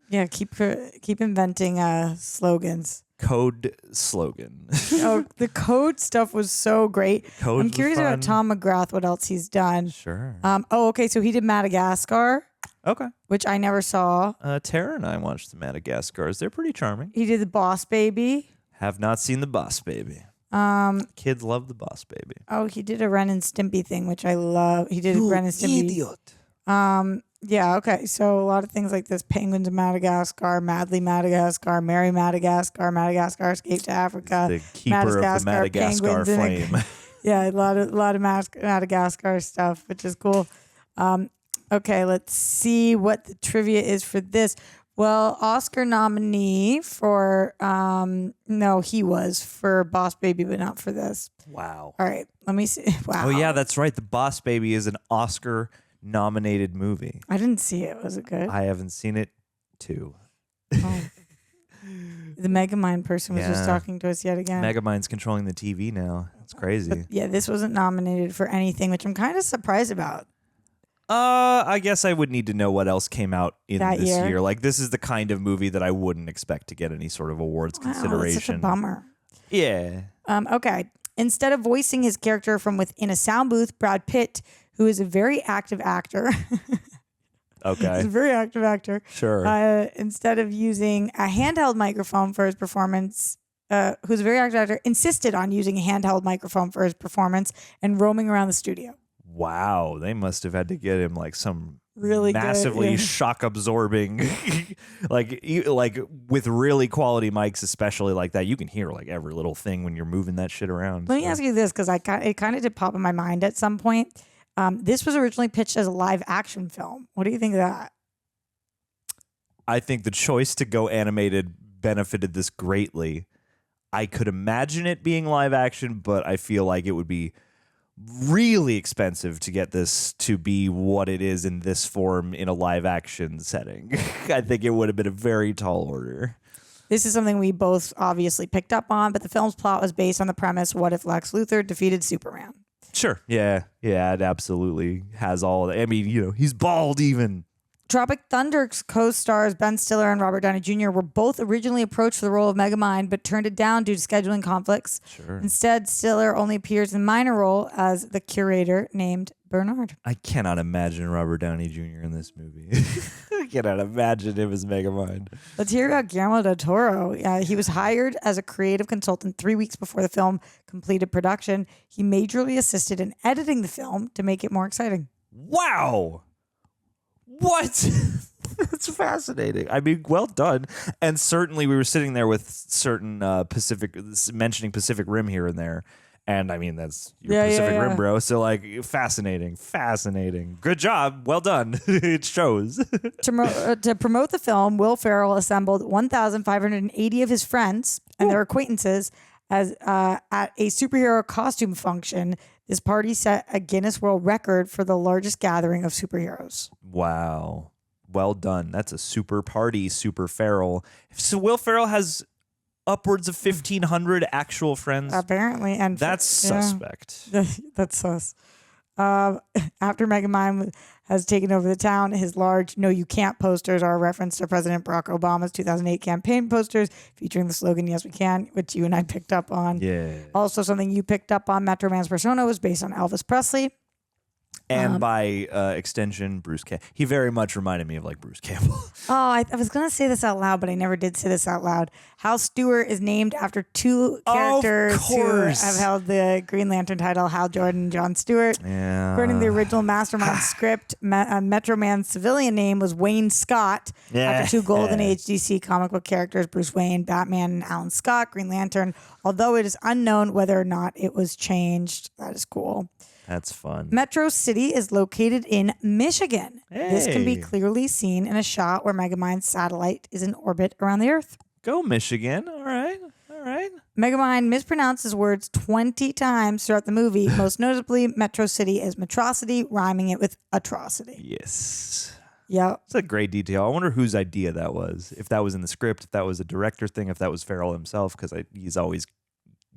Yeah, keep inventing slogans. Code slogan. The code stuff was so great. Code I'm curious about Tom McGrath, what else he's done. Sure. Okay, so he did Madagascar. Okay. Which I never saw. Tara and I watched the Madagascars. They're pretty charming. He did The Boss Baby. Have not seen The Boss Baby. Kids love The Boss Baby. Oh, he did a Ren and Stimpy thing, which I love. He did Ren and Stimpy. Idiot. Yeah, okay. So a lot of things like this: Penguins of Madagascar, Madly Madagascar, Merry Madagascar, Madagascar Escape to Africa, The keeper of the Madagascar flame. Yeah, a lot of Madagascar stuff, which is cool. Okay, let's see what the trivia is for this. Well, Oscar nominee for he was for Boss Baby, but not for this. Wow. All right, let me see. Wow. Oh yeah, that's right. The Boss Baby is an Oscar-nominated movie. I didn't see it. Was it good? I haven't seen it too. Oh. The Megamind person was just talking to us yet again. Megamind's controlling the TV now. It's crazy. But yeah, this wasn't nominated for anything, which I'm kind of surprised about. I guess I would need to know what else came out in That this year? year. Like, this is the kind of movie that I wouldn't expect to get any sort of awards consideration. That's such a bummer. Yeah. Okay. Instead of voicing his character from within a sound booth, Brad Pitt, who is a very active actor, Okay. he's a very active actor. Sure. Instead of using a handheld microphone for his performance, who's a very active actor, insisted on using a handheld microphone for his performance and roaming around the studio. Wow, they must have had to get him like some really massively good, shock absorbing, like with really quality mics, especially like that. You can hear like every little thing when you're moving that shit around. Let me ask you this, because it kind of did pop in my mind at some point. This was originally pitched as a live action film. What do you think of that? I think the choice to go animated benefited this greatly. I could imagine it being live action, but I feel like it would be really expensive to get this to be what it is in this form in a live action setting. I think it would have been a very tall order. This is something we both obviously picked up on, but the film's plot was based on the premise, what if Lex Luthor defeated Superman? Sure. Yeah. Yeah, it absolutely has all of that. I mean, he's bald even. Tropic Thunder's co-stars Ben Stiller and Robert Downey Jr. were both originally approached for the role of Megamind, but turned it down due to scheduling conflicts. Sure. Instead, Stiller only appears in a minor role as the curator named Bernard. I cannot imagine Robert Downey Jr. in this movie. I cannot imagine him as Megamind. Let's hear about Guillermo del Toro. He was hired as a creative consultant 3 weeks before the film completed production. He majorly assisted in editing the film to make it more exciting. Wow. What? That's fascinating. I mean, well done. And certainly we were sitting there with certain mentioning Pacific Rim here and there. And I mean, that's your Pacific Rim, bro. So like, fascinating. Good job. Well done. It shows. To promote the film, Will Ferrell assembled 1,580 of his friends and their acquaintances as at a superhero costume function. This party set a Guinness World Record for the largest gathering of superheroes. Wow. Well done. That's a super party, Super Ferrell. So Will Ferrell has upwards of 1,500 actual friends. Apparently. And that's suspect. That's sus. After Megamind has taken over the town, his large "No You Can't" posters are a reference to President Barack Obama's 2008 campaign posters featuring the slogan "Yes, we can," which you and I picked up on. Yeah. Also, something you picked up on, Metro Man's persona was based on Elvis Presley. And by extension, Bruce Campbell. He very much reminded me of like Bruce Campbell. I was going to say this out loud, but I never did say this out loud. Hal Stewart is named after two characters who have held the Green Lantern title, Hal Jordan and John Stewart. Yeah. According to the original Mastermind script, Metro Man's civilian name was Wayne Scott, after two Golden Age DC comic book characters, Bruce Wayne, Batman, and Alan Scott, Green Lantern, although it is unknown whether or not it was changed. That is cool. That's fun. Metro City is located in Michigan. This can be clearly seen in a shot where Megamind's satellite is in orbit around the Earth. Go Michigan. All right. Megamind mispronounces words 20 times throughout the movie. Most notably, Metro City is Metrocity, rhyming it with atrocity. Yes. Yeah. It's a great detail. I wonder whose idea that was. If that was in the script, if that was a director thing, if that was Ferrell himself, because he's always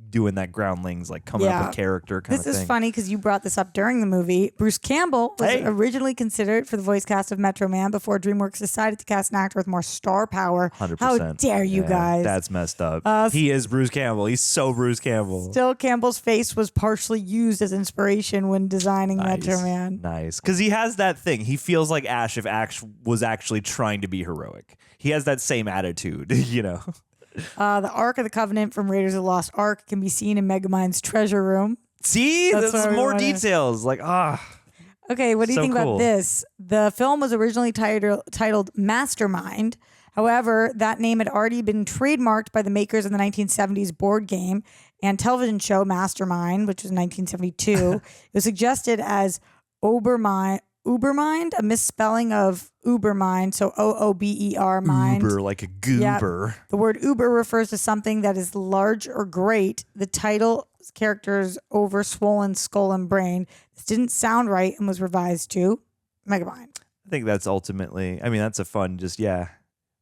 doing that groundlings, like coming up with character kind of thing. This is funny because you brought this up during the movie. Bruce Campbell was originally considered for the voice cast of Metro Man before DreamWorks decided to cast an actor with more star power. 100%. How dare you guys? That's messed up. He is Bruce Campbell. He's so Bruce Campbell. Still, Campbell's face was partially used as inspiration when designing Metro Man. Nice. Because he has that thing. He feels like Ash if Ash was actually trying to be heroic. He has that same attitude, you know? The Ark of the Covenant from Raiders of the Lost Ark can be seen in Megamind's treasure room. See? There's more details. Like, Okay, what do you think about this? The film was originally titled Mastermind. However, that name had already been trademarked by the makers of the 1970s board game and television show Mastermind, which was 1972. It was suggested as Ubermind, a misspelling of Ubermind, so Oober mind. Uber, like a goober. Yep. The word Uber refers to something that is large or great. The title character's over swollen skull and brain. This didn't sound right and was revised to Megamind. I think that's ultimately, that's a fun,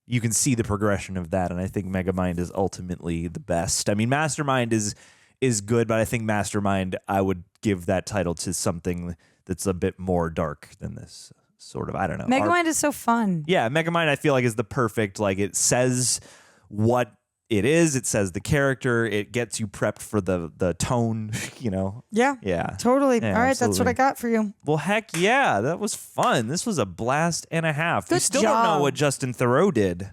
you can see the progression of that, and I think Megamind is ultimately the best. Mastermind is good, but I think Mastermind, I would give that title to something that's a bit more dark than this sort of, I don't know. Megamind is so fun. Yeah, Megamind I feel like is the perfect, like it says what it is. It says the character. It gets you prepped for the tone, you know? Yeah. Yeah. Totally. Yeah, All right, that's what absolutely. I got for you. Well, heck yeah. That was fun. This was a blast and a half. We Good still don't know job. what Justin Theroux did.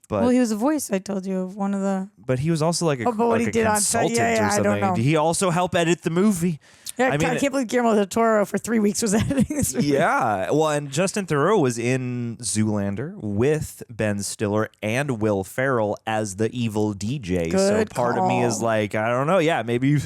But, Well, he was a voice, I told you, of one of the... but he was also like a, Oh, but what like he a did on consultant set, yeah, or I something. don't know. Did he also help edit the movie? Yeah, I mean, I can't believe Guillermo del Toro for 3 weeks was editing this movie. yeah. Well, and Justin Theroux was in Zoolander with Ben Stiller and Will Ferrell as the evil DJ. Good so part of me is call. like, I don't know. Yeah, maybe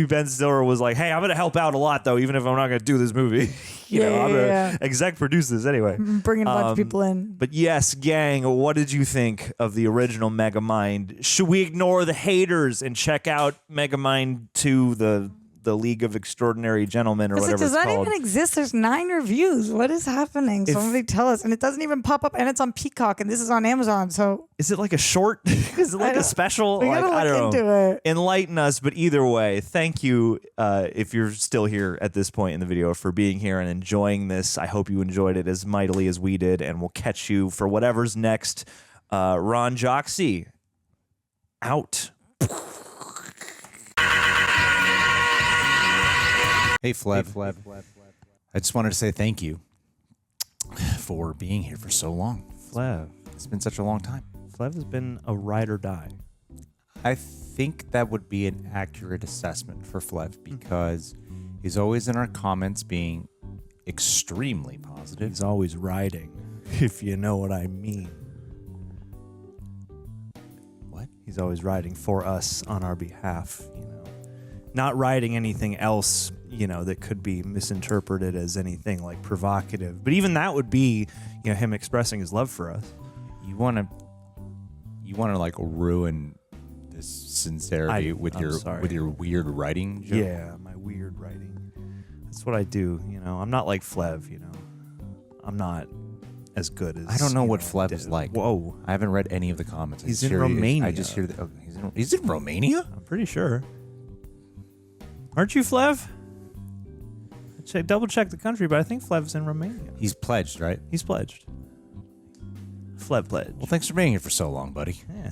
Ben Stiller was like, hey, I'm going to help out a lot, though, even if I'm not going to do this movie. I'm going to exec produce this anyway. Bringing a bunch of people in. But yes, gang, what did you think of the original Megamind? Should we ignore the haters and check out Megamind 2, the League of Extraordinary Gentlemen, or It's like, whatever does it's that called? even exist? There's 9 reviews. What is happening? Somebody tell us. And it doesn't even pop up. And it's on Peacock. And this is on Amazon. So Is it like a short? Is it like a special? we Like, gotta I don't look know. into it. Enlighten us. But either way, thank you if you're still here at this point in the video for being here and enjoying this. I hope you enjoyed it as mightily as we did. And we'll catch you for whatever's next. Ron Joxy, out. Hey, Flev. I just wanted to say thank you for being here for so long. Flev. It's been such a long time. Flev has been a ride or die. I think that would be an accurate assessment for Flev because he's always in our comments being extremely positive. He's always riding, if you know what I mean. What? He's always riding for us on our behalf, you know. Not writing anything else, you know, that could be misinterpreted as anything like provocative. But even that would be, you know, him expressing his love for us. You want to like ruin this sincerity with your weird writing joke? Yeah, my weird writing. That's what I do, you know. I'm not like Flev, you know. I'm not as good as I don't know what you Flev is like. Whoa. I haven't read any of the comments. He's in Romania. I just hear that. Oh, he's in Romania? I'm pretty sure. Aren't you, Flev? Double check the country, but I think Flev's in Romania. He's pledged, right? He's pledged. Flev pledged. Well, thanks for being here for so long, buddy. Yeah.